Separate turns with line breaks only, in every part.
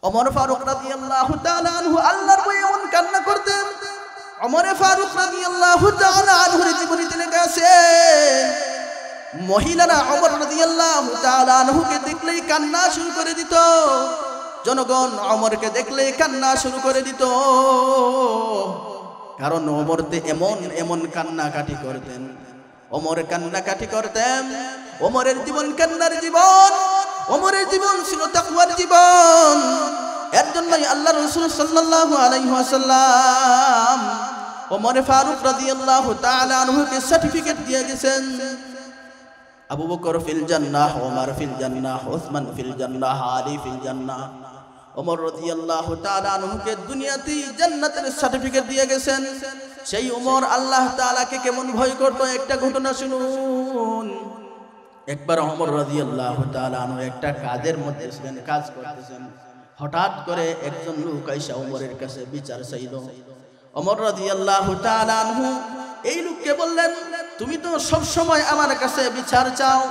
ওমর ফারুক রাদিয়াল্লাহু তাআলা আনহু আল্লাহর ভয়ে এমন কান্না করতেন। ওমর ফারুক রাদিয়াল্লাহু তাআলা আনহুর জীবনীতে লেখা আছে, মহিলারা ওমর রাদিয়াল্লাহু তাআলা আনহুকে দেখলেই কান্না শুরু করে দিত। জনগণ ওমরকে দেখলেই কান্না শুরু করে দিত, কারণ ওমর এমন এমন কান্নাকাটি করতেন। ওমর কান্নাকাটি করতেন। ওমরের জীবন কান্নার জীবন, ওমরের জীবন ছিল তাকওয়ার জীবন। এর জন্যই আল্লাহ রাসূল সাল্লাল্লাহু আলাইহি ওয়াসাল্লাম ওমর ফারুক রাদিয়াল্লাহু তাআলা আনহুকে সার্টিফিকেট দিয়ে গেছেন, আবু বকর ফিল জান্নাহ, ওমর ফিল জান্নাহ, উসমান ফিল জান্নাহ, আলী ফিল জান্নাহ। ওমর রাদিয়াল্লাহু তাআলা আনহুকে দুনিয়াতেই জান্নাতের সার্টিফিকেট দিয়ে গেছেন। সেই ওমর আল্লাহ তাআলাকে কেমন ভয় করত, একটা ঘটনা শুনুন। একবার ওমর রাদিয়াল্লাহু তাআলা আনহু একটা কাজের মধ্যে ছিলেন, কাজ করতেছেন। হঠাৎ করে একজন লোক আইসা ওমরের কাছে বিচার চাইল। ওমর রাদিয়াল্লাহু তাআলা আনহু এই লোককে বললেন, তুমি তো সব সময় আমার কাছে বিচার চাও,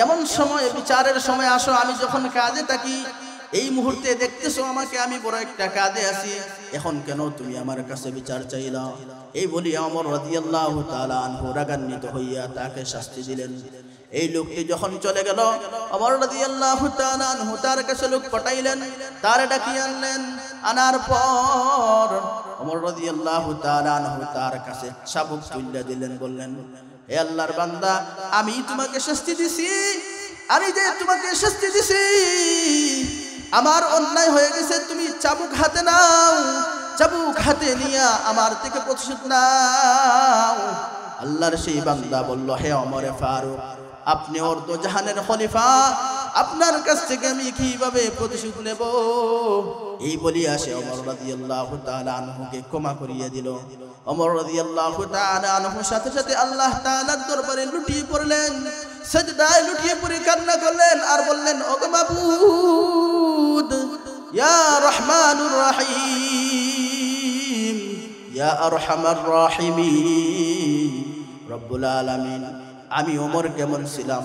এমন সময় বিচারের সময় আসো আমি যখন কাজে থাকি। এই মুহূর্তে দেখতেছো আমাকে, আমি বড় একটা কাজে আছি, এখন কেন তুমি আমার কাছে বিচার চাইলা? এই বলিয়া ওমর রাদিয়াল্লাহু তাআলা আনহু রাগান্বিত হইয়া তাকে শাস্তি দিলেন। এই লোকটি যখন চলে গেল, ওমর রাদিয়াল্লাহু তাআলা আনহু তার কাছে লোক পাঠাইলেন, তার ডাকিয়ে আনলেন। আনার পর ওমর রাদিয়াল্লাহু তাআলা আনহু তার কাছে চাবুক তুলে দিলেন, বললেন, হে আল্লাহর বান্দা, আমি তোমাকে শাস্তি দিছি, আমি যে তোমাকে শাস্তি দিছি, আমার অন্যায় হয়ে গেছে, তুমি চাবুক হাতে নাও, চাবুক হাতে নিয়া আমার থেকে প্রতিশোধ নাও। আল্লাহর সেই বান্দা বলল, হে ওমর ফারুক, আপনি অর্ধ জাহানের খলিফা, আপনার কাছ থেকে আমি কিভাবে প্রতিশোধ নেব? এই বলিয়া সে ওমর রাদিয়াল্লাহু তাআলা আনহুকে ক্ষমা করিয়ে দিল। ওমর রাদিয়াল্লাহু তাআলা আনহুর সাথে সাথে আল্লাহ তাআলার দরবারে লুটিয়ে পড়লেন, সিজদায় লুটিয়ে পড়ে কান্না করলেন আর বললেন, ওগো মাবুদ, ইয়া রহমানুর রহিম, ইয়া আরহামার রাহিমিন, রব্বুল আলামিন, আমি ওমর কেমন ছিলাম?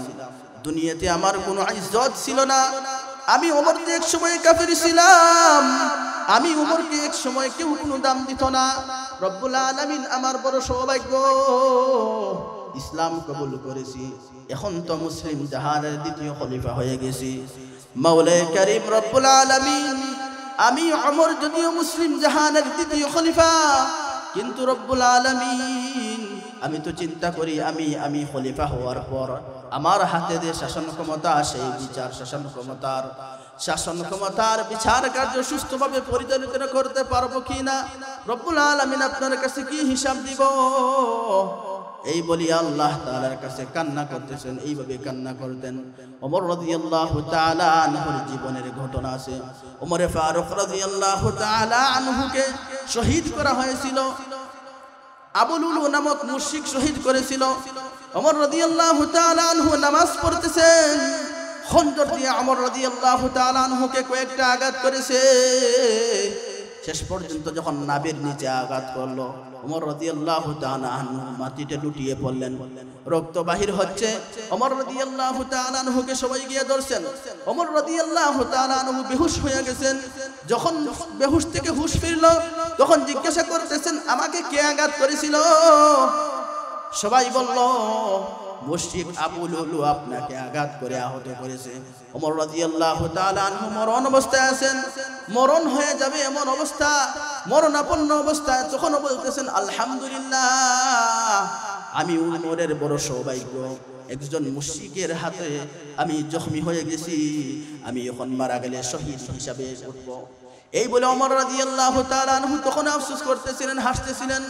দুনিয়াতে আমার কোনো ইজ্জত ছিল না। আমি ওমরকে এক সময় কাফির ছিলাম, আমি ওমরকে এক সময় কেউ কোনো দাম দিত না। রব্বুল আলামিন আমার বড় সৌভাগ্য, ইসলাম কবুল করেছি, এখন তো মুসলিম জাহানের দ্বিতীয় খলিফা হয়ে গেছি। মাওলায়ে কারীম রব্বুল আলামিন, আমি ওমর যদিও মুসলিম জাহানের দ্বিতীয় খলিফা, কিন্তু রব্বুল আলামিন আমি তো চিন্তা করি আমি খলিফা হওয়ার পর আমার হাতে যে শাসন ক্ষমতা, সেই বিচার শাসন ক্ষমতার বিচার কার্য সুস্থভাবে পরিচালিত করতে পারবো কিনা? রব্বুল আলামিন আপনার কাছে কি হিসাব দিব? এই বলি আল্লাহ তাআলার কাছে কান্না করতেছেন। এইভাবে কান্না করতেন। ওমর রাদিয়াল্লাহু তাআলা আনহুর জীবনের ঘটনা আছে। ওমর ফারুক রাদিয়াল্লাহু তাআলা আনহুকে শহীদ করা হয়েছিল, আবু লুলু নামক মুশরিক শহীদ করেছিল। ওমর রাদিয়াল্লাহু তাআলা আনহু নামাজ পড়তেছেন, খঞ্জর দিয়ে ওমর রাদিয়াল্লাহু তাআলা আনহুকে কয়েকটা আঘাত করেছে। শেষ পর্যন্ত যখন নাভির নিচে আঘাত করলো, ওমর রাদিয়াল্লাহু তাআলা আনহু মাটিতে লুটিয়ে পড়লেন, রক্ত বাহির হচ্ছে। ওমর রাদিয়াল্লাহু তাআলা আনহুকে সবাই গিয়ে ধরছেন। ওমর রাদিয়াল্লাহু তাআলা আনহু বেহুশ হয়ে গেছেন। যখন বেহুশ থেকে হুঁশ ফিরল, তখন জিজ্ঞাসা করতেছেন, আমাকে কে আঘাত করেছিল? সবাই বলল, মুশরিক আবু লুলু আপনাকে আঘাত করে আহত করেছে। ওমর রাদিয়াল্লাহু তাআলা আনহু মরণ অবস্থায় আছেন, মরণ হয়ে যাবে এমন অবস্থা, মরণাপন্ন অবস্থায় তখন বলতেছেন, আলহামদুলিল্লাহ, আমি উমরের বড় সৌভাগ্য, একজন মুশরিকের হাতে আমি জখমি হয়ে গেছি, আমি এখন মারা গেলে শহীদ হিসাবে উঠব। এই বলে ওমর রাদিয়াল্লাহু তাআলা আনহু তখন আফসোস করতেছিলেন, হাসতেছিলেন।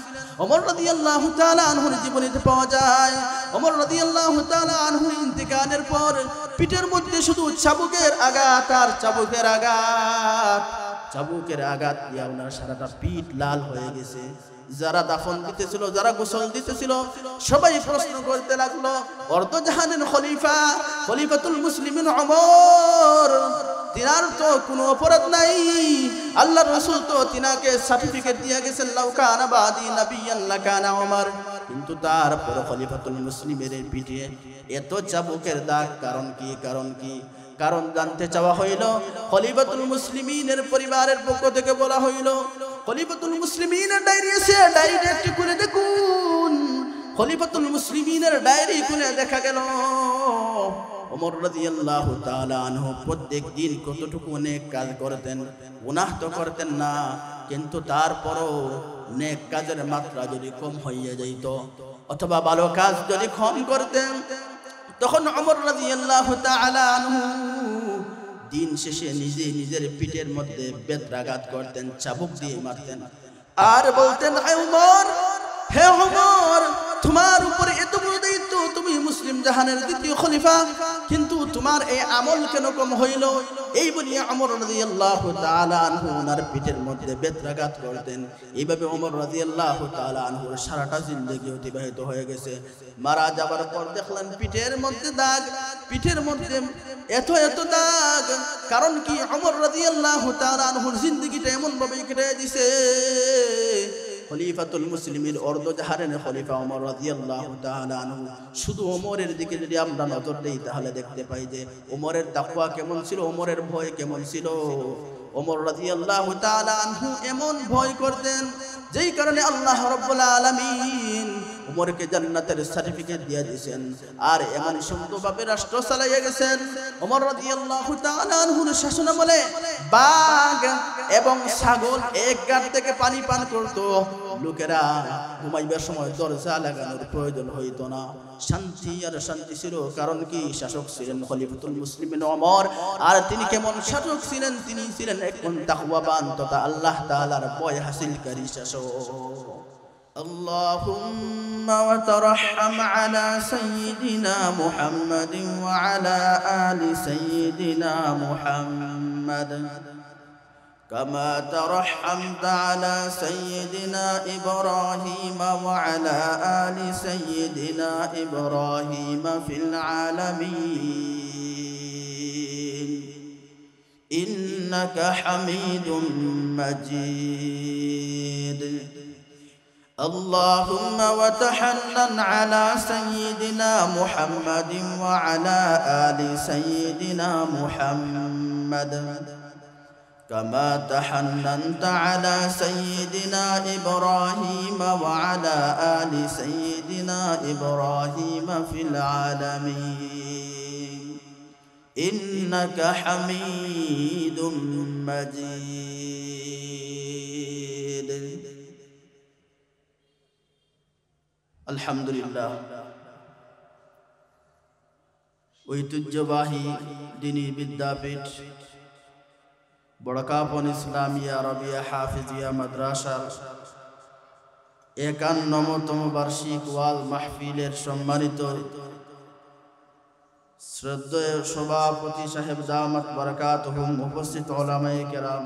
ওমর রাদিয়াল্লাহু তাআলা আনহুর জীবনীতে পাওয়া যায়, ওমর রাদিয়াল্লাহু তাআলা আনহুর ইন্তেকালের পর পিঠের মধ্যে শুধু চাবুকের আঘাত আর চাবুকের আঘাত, চাবুকের আঘাত দিয়ে ওনার সারাটা পিঠ লাল হয়ে গেছে। যারা দাফন দিতেছিল, যারা গোসল দিতেছিল, সবাই প্রশ্ন করতে লাগলো, অর্ধজাহানের খলিফা, খলিফাতুল মুসলিমিন ওমর, তিনার তো কোনো অপরাধ নাই, আল্লাহর রাসূল তো তিনাকে সার্টিফিকেট দিয়ে গেছেন, লাউ কানা বাদি নাবিয়ান লাকানা ওমর, কিন্তু তারপর খলিফাতুল মুসলিমের পিঠে এত চাবুকের দাগ, কারণ কি? কারণ জানতে চাওয়া হইল খলিফাতুল মুসলিমিনের পরিবারের পক্ষ থেকে বলা হইল খলিফাতুল মুসলিমিনের ডায়েরি আছে, ডায়েরিটা একটু খুলে দেখুন। খলিফাতুল মুসলিমিনের ডায়েরি খুলে দেখা গেল ওমর রাদিয়াল্লাহু তাআলা আনহু প্রত্যেক দিন কতটুকু নেক কাজ করতেন। গুনাহ তো করতেন না, কিন্তু তারপরও নেক কাজের মাত্রা যদি কম হইয়া যাইত অথবা ভালো কাজ যদি কম করতেন, তখন ওমর রাদিয়াল্লাহু তাআলা আনহু দিন শেষে নিজে নিজের পিঠের মধ্যে বেত্রাঘাত করতেন, চাবুক দিয়ে মারতেন আর বলতেন, হে ওমর, তোমার উপরে এত বড় দায়িত্ব, তুমি মুসলিম জাহানের দ্বিতীয় খলিফা, কিন্তু তোমার এই আমল কেন কম হইল? এই বলিয়া ওমর রাদিয়াল্লাহু তাআলা আনহু ওনার পিঠের মধ্যে বেত্রাঘাত করতেন। এইভাবে ওমর রাদিয়াল্লাহু তাআলা আনহুর সারাটা জিন্দেগি অতিবাহিত হয়ে গেছে। মারা যাবার পর দেখলেন পিঠের মধ্যে দাগ, পিঠের মধ্যে এত এত দাগ। কারণ কি? ওমর রাদিয়াল্লাহু তাআলা আনহুর জিন্দেগিটা এমন ভাবে কেটে দিয়েছে। খলিফাতুল মুসলিমিন অর্ধজাহারের খলিফা ওমর রাদিয়াল্লাহু তাআলা আনহু। শুধু ওমরের দিকে যদি আমরা নজর দেই তাহলে দেখতে পাই যে ওমরের তাকওয়া কেমন ছিল, ওমরের ভয় কেমন ছিল। ওমর রাদিয়াল্লাহু তাআলা আনহু এমন ভয় করতেন যেই কারণে আল্লাহ রাব্বুল আলামিন ওমরকে জান্নাতের সার্টিফিকেট দিয়ে দিয়েছেন আর এমন সুন্দরভাবে রাষ্ট্র চালাইয়া গেছেন। ওমর রাদিয়াল্লাহু তাআলা আনহুর শাসনামলে বাঘ এবং ছাগল এক গাঁট থেকে পানি পান করত। লোকেরা ঘুমাইবার সময় দরজা লাগানোর প্রয়োজন হইত না। শান্তি আর শান্তি ছিল। কারণ কি? শাসক ছিলেন খলিফাতুল মুসলিমিন ওমর। আর তিনি কেমন শাসক ছিলেন? তিনি ছিলেন একজন তাকওয়াবান তথা আল্লাহ তাআলার ভয় হাসিলকারী শাসক। اللهم وترحم على سيدنا محمد وعلى آل سيدنا محمد كما ترحمت على سيدنا إبراهيم وعلى آل سيدنا إبراهيم في العالمين إنك حميد مجيد. اللهم وتحنن على سيدنا محمد وعلى آل سيدنا محمد كما تحننت على سيدنا إبراهيم وعلى آل سيدنا إبراهيم في العالمين إنك حميد مجيد. আলহামদুলিল্লাহ, ঐতিহ্যবাহী দ্বীনি বিদ্যাপীঠ বড়কাপন ইসলামিয়া আরবিয়া হাফিজিয়া মাদ্রাসার ৫১তম বার্ষিক ওয়াজ মাহফিলের সম্মানিত শ্রদ্ধেয় সভাপতি সাহেব দামাত বারাকাতুহুম, উপস্থিত উলামায়ে কেরাম,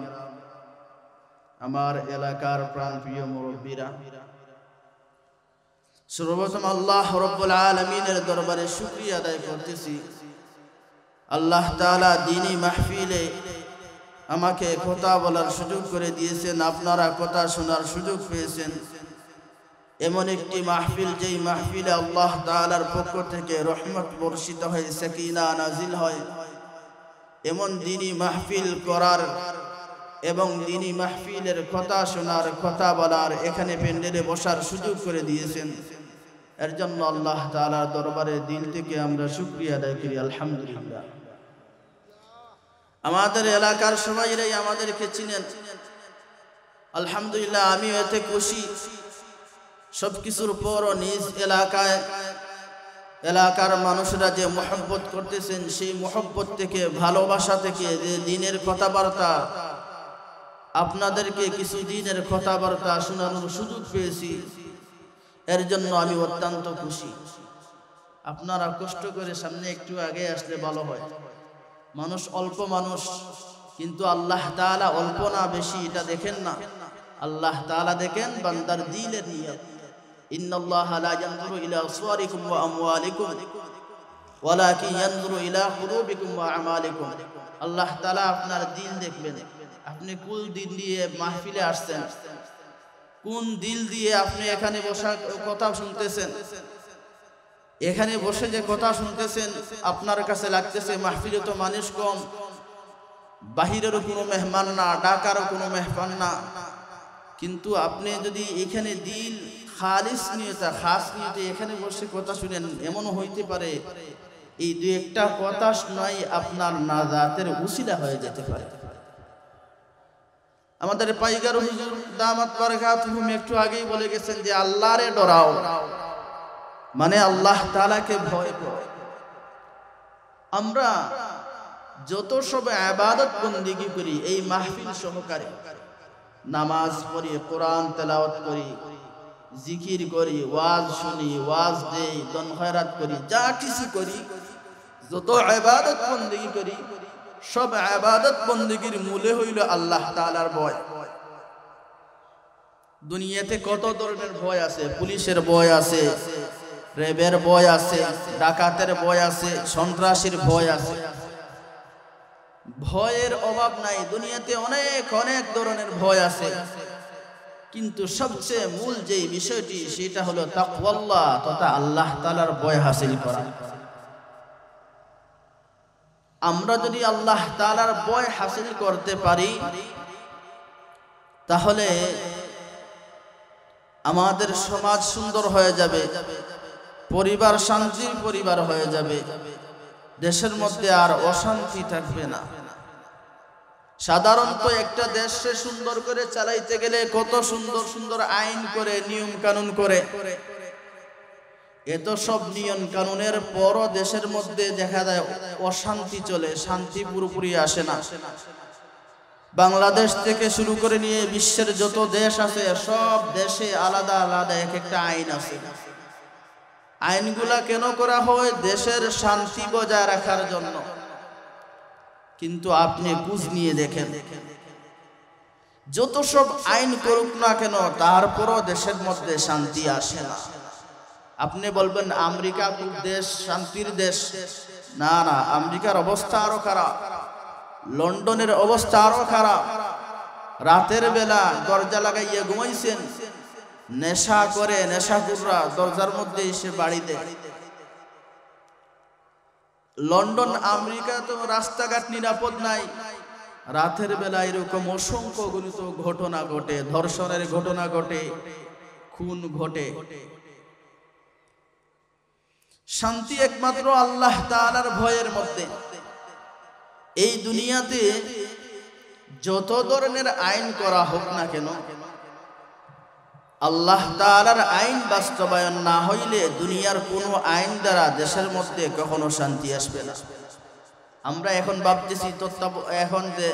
আমার এলাকার প্রাণপ্রিয় মুরব্বীরা, সর্বপ্রথম আল্লাহ রাব্বুল আলামিনের দরবারে শুকরিয়া আদায় করতেছি। আল্লাহ তাআলা দ্বীনি মাহফিলে আমাকে কথা বলার সুযোগ করে দিয়েছেন, আপনারা কথা শোনার সুযোগ পেয়েছেন। এমন একটি মাহফিল, যেই মাহফিলে আল্লাহ তাআলার পক্ষ থেকে রহমত বর্ষিত হয়, সাকিনা নাজিল হয়। এমন দ্বীনি মাহফিল করার এবং দ্বীনি মাহফিলের কথা শোনার, কথা বলার, এখানে প্যান্ডেলে বসার সুযোগ করে দিয়েছেন। এর জন্য আল্লাহ তাআলার দরবারে দিল থেকে আমরা শুকরিয়া আদায় করি, আলহামদুলিল্লাহ। আমাদের এলাকার সবাইরাই আমাদেরকে চিনেন, আলহামদুলিল্লাহ। আমি এতে খুশি। সবকিছুর পরও নিজ এলাকার মানুষরা যে মহব্বত করতেছেন, সেই মহব্বত থেকে, ভালোবাসা থেকে যে দিনের কথাবার্তা, আপনাদেরকে কিছু দিনের কথাবার্তা শোনানোর সুযোগ পেয়েছি, এর জন্য আমি অত্যন্ত খুশি। আপনারা কষ্ট করে সামনে একটু আগে আসলে ভালো হয়। মানুষ অল্প মানুষ, কিন্তু আল্লাহ তাআলা অল্প না বেশি এটা দেখেন না। আল্লাহ তাআলা দেখেন বান্দার দিলের নিয়ত। ইন্নাল্লাহা লা ইয়ানজুরু ইলা সুওয়ারিকুম ওয়া আমওয়ালিকুম ওয়ালাকিন ইয়ানজুরু ইলা কুলুবিকুম ওয়া আমালিকুম। আল্লাহ তাআলা আপনার দিল দেখবেন। আপনি কোন দিল দিয়ে মাহফিলে আসছেন, কোন দিল দিয়ে আপনি এখানে বসা কথা শুনতেছেন, এখানে বসে যে কথা শুনতেছেন আপনার কাছে লাগতেছে মাহফিলে তো মানুষ কম, বাহিরেরও কোনো মেহমান না, ঢাকারও কোনো মেহমান না, কিন্তু আপনি যদি এখানে দিল খালিস নিয়তে খাস নিয়তে এখানে বসে কথা শুনেন, এমনও হইতে পারে এই দুই একটা কথা শোনাই আপনার নাজাতের উসিলা হয়ে যেতে পারে। আমাদের পাইগার হুজুর দামাত বারাকাতুহুম একটু আগেই বলে গেছেন যে আল্লাহরে ডরাও, মানে আল্লাহ তাআলাকে ভয় করো। আমরা যত সব ইবাদত বন্দেগী করি এই মাহফিল সহকারে, নামাজ পড়ি, কোরআন তেলাওয়াত করি, জিকির করি, ওয়াজ শুনি, ওয়াজ দেই, দান খয়রাত করি, যা কিছু করি, যত ইবাদত বন্দেগী করি, সব ইবাদত বন্দেগীর মূলে হইল আল্লাহ তাআলার ভয়। দুনিয়াতে কত ধরনের ভয় আছে, পুলিশের ভয় আছে, রেবের ভয় আছে, ডাকাতের ভয় আছে, সন্ত্রাসীর ভয় আছে। ভয়ের অভাব নাই, দুনিয়াতে অনেক অনেক ধরনের ভয় আছে, কিন্তু সবচেয়ে মূল যে বিষয়টি সেটা হলো তাকওয়াল্লাহ তথা আল্লাহ তাআলার ভয় হাসিল করা। আমরা যদি আল্লাহ তাআলার ভয় হাসিল করতে পারি তাহলে আমাদের সমাজ সুন্দর হয়ে যাবে, পরিবার শান্তির পরিবার হয়ে যাবে, দেশের মধ্যে আর অশান্তি থাকবে না। সাধারণত একটা দেশে সুন্দর করে চালাইতে গেলে কত সুন্দর সুন্দর আইন করে, নিয়ম কানুন করে, এত সব নিয়ম কানুনের পরও দেশের মধ্যে দেখা যায় অশান্তি চলে, শান্তি পুরোপুরি আসে না। বাংলাদেশ থেকে শুরু করে নিয়ে বিশ্বের যত দেশ আছে সব দেশে আলাদা আলাদা এক একটা আইন আছে। আইনগুলা কেন করা হয়? দেশের শান্তি বজায় রাখার জন্য। কিন্তু আপনি বুঝ নিয়ে দেখেন, যত সব আইন করুক না কেন তারপরও দেশের মধ্যে শান্তি আসে না। আপনি বলবেন আমেরিকা খুব দেশ, শান্তির দেশ। না না, আমেরিকার অবস্থা আরো খারাপ, লন্ডনের অবস্থা আরো খারাপ। রাতের বেলা দরজা লাগাইয়া ঘুমাইছেন, নেশা করে নেশাখোররা দরজার মধ্যে এসে বাড়ি দেয়। লন্ডন আমেরিকা তো রাস্তাঘাট নিরাপদ নাই, রাতের বেলা এরকম অসংখ্য গুরুত ঘটনা ঘটে, ধর্ষণের ঘটনা ঘটে, খুন ঘটে। শান্তি একমাত্র আল্লাহ তাআলার ভয়ের মধ্যে। এই দুনিয়াতে যত ধরনের আইন করা হোক না কেন, আল্লাহ তাআলার আইন বাস্তবায়ন না হইলে দুনিয়ার কোনো আইন দ্বারা দেশের মধ্যে কখনো শান্তি আসবে না। আমরা এখন ভাবতেছি এখন যে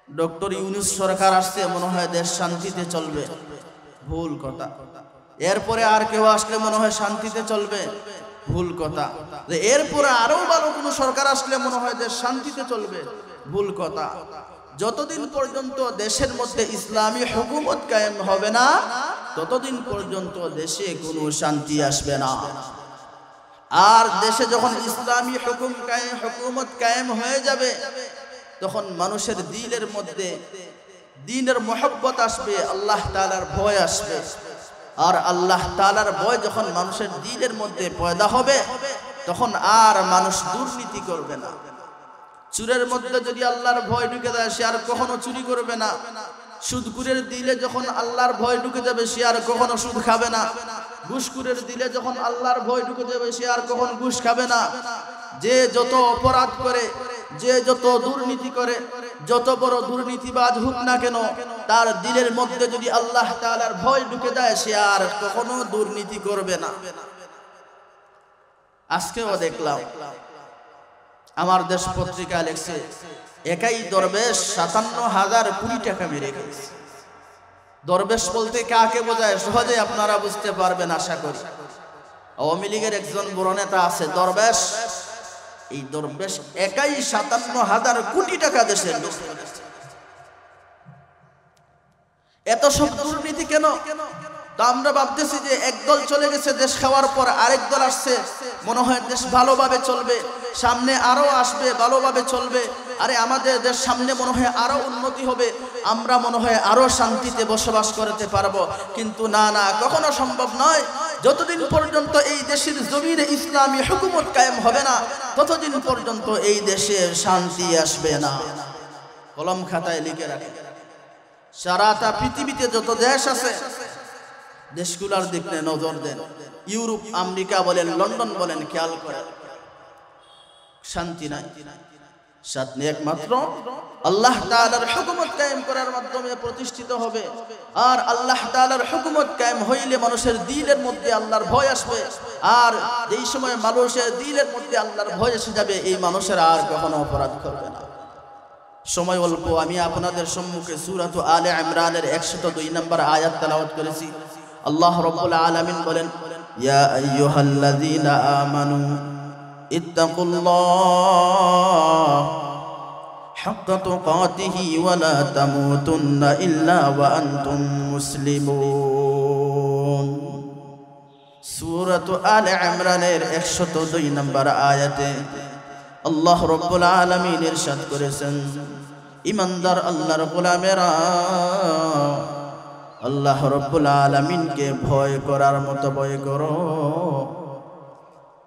ডক্টর ইউনূস সরকার আসছে, মনে হয় দেশ শান্তিতে চলবে। ভুল কথা। এরপরে আর কেউ আসলে মনে হয় শান্তিতে চলবে। ভুল কথা। যে এরপরে আরো ভালো কোনো সরকার আসলে মনে হয় দেশ শান্তিতে চলবে। ভুল কথা। যতদিন পর্যন্ত দেশের মধ্যে ইসলামী হুকুমত কায়েম হবে না ততদিন পর্যন্ত দেশে কোনো শান্তি আসবে না। আর দেশে যখন ইসলামী হুকুমত কায়েম হয়ে যাবে তখন মানুষের দিলের মধ্যে দ্বীনের মহব্বত আসবে, আল্লাহ তাআলার ভয় আসবে। আর আল্লাহ তাআলার ভয় যখন মানুষের দিলের মধ্যে পয়দা হবে তখন আর মানুষ দুর্নীতি করবে না। চুরের মধ্যে যদি আল্লাহর ভয় ঢুকে যায় সে আর কখনো চুরি করবে না। সুদখোরের দিলে যখন আল্লাহর ভয় ঢুকে যাবে সে আর কখনো সুদ খাবে না। ঘুষখোরের দিলে যখন আল্লাহর ভয় ঢুকে যাবে সে আর কখনো ঘুষ খাবে না। যে যত অপরাধ করে, যে যত দুর্নীতি করে, যত বড় দুর্নীতিবাজ হোক না কেন, তার দিলের মধ্যে যদি আল্লাহ তাআলার ভয় ঢুকে যায় সে আর কখনো দুর্নীতি করবে না। আজকেও দেখলাম আমার দেশ পত্রিকা লেখছে একাই দরবেশ ৫৭,০০০ কোটি টাকা মেরে গেছে। দরবেশ বলতে কাকে বোঝায় সহজে আপনারা বুঝতে পারবেন আশা করি। আওয়ামী লীগের একজন বড় নেতা আছে দরবেশ, এই দরবেশ একাই ৫৭,০০০ কোটি টাকা দেশের। এত সব দুর্নীতি কেন? তো আমরা ভাবতেছি যে একদল চলে গেছে দেশ খাওয়ার পর, আরেক দল আসছে, মনে হয় দেশ ভালোভাবে চলবে, সামনে আরো আসবে, ভালোভাবে চলবে। আরে আমাদের দেশ সামনে মনে হয় আরো উন্নতি হবে, আমরা মনে হয় আরো শান্তিতে বসবাস করতে পারবো। কিন্তু না না, কখনো সম্ভব নয়। যতদিন পর্যন্ত এই দেশের জমিনে ইসলামী হুকুমত কায়েম হবে না ততদিন পর্যন্ত এই দেশে শান্তি আসবে না। কলম খাতায় লিখে রাখে। সারাটা পৃথিবীতে যত দেশ আছে দেশগুলোর দিকে নজর দেন। ইউরোপ, আমেরিকা বলেন, লন্ডন বলেন, খেয়াল করেন, শান্তি নাই। শান্তি একমাত্র আল্লাহ তাআলার হুকুমত কায়েম করার মাধ্যমে প্রতিষ্ঠিত হবে। আর আল্লাহ তাআলার হুকুমত কায়েম হইলে মানুষের দিলের মধ্যে আল্লাহর ভয় আসবে। আর এই সময় মানুষের দিলের মধ্যে আল্লাহর ভয় এসে যাবে, এই মানুষেরা আর কখনো অপরাধ করবে না। সময় অল্প, আমি আপনাদের সম্মুখে সূরা আলে ইমরানের 102 নম্বর আয়াত তেলাওয়াত করেছি। আল্লাহ রাব্বুল আলামিন বলেন, ইয়া আইয়ুহাল্লাযীনা আমানু ইত্তাকুল্লাহ হাক্কা তুকাতিহি ওয়া লা তামুতুন্না ইল্লা ওয়া আনতুম মুসলিমুন। সূরা আলে ইমরানের 102 নম্বর আয়াতে আল্লাহ রাব্বুল আলামিন ইরশাদ করেছেন, ঈমানদার আল্লাহর গোলামেরা আল্লাহ রাব্বুল আলামিনকে ভয় করার মতো ভয় করো।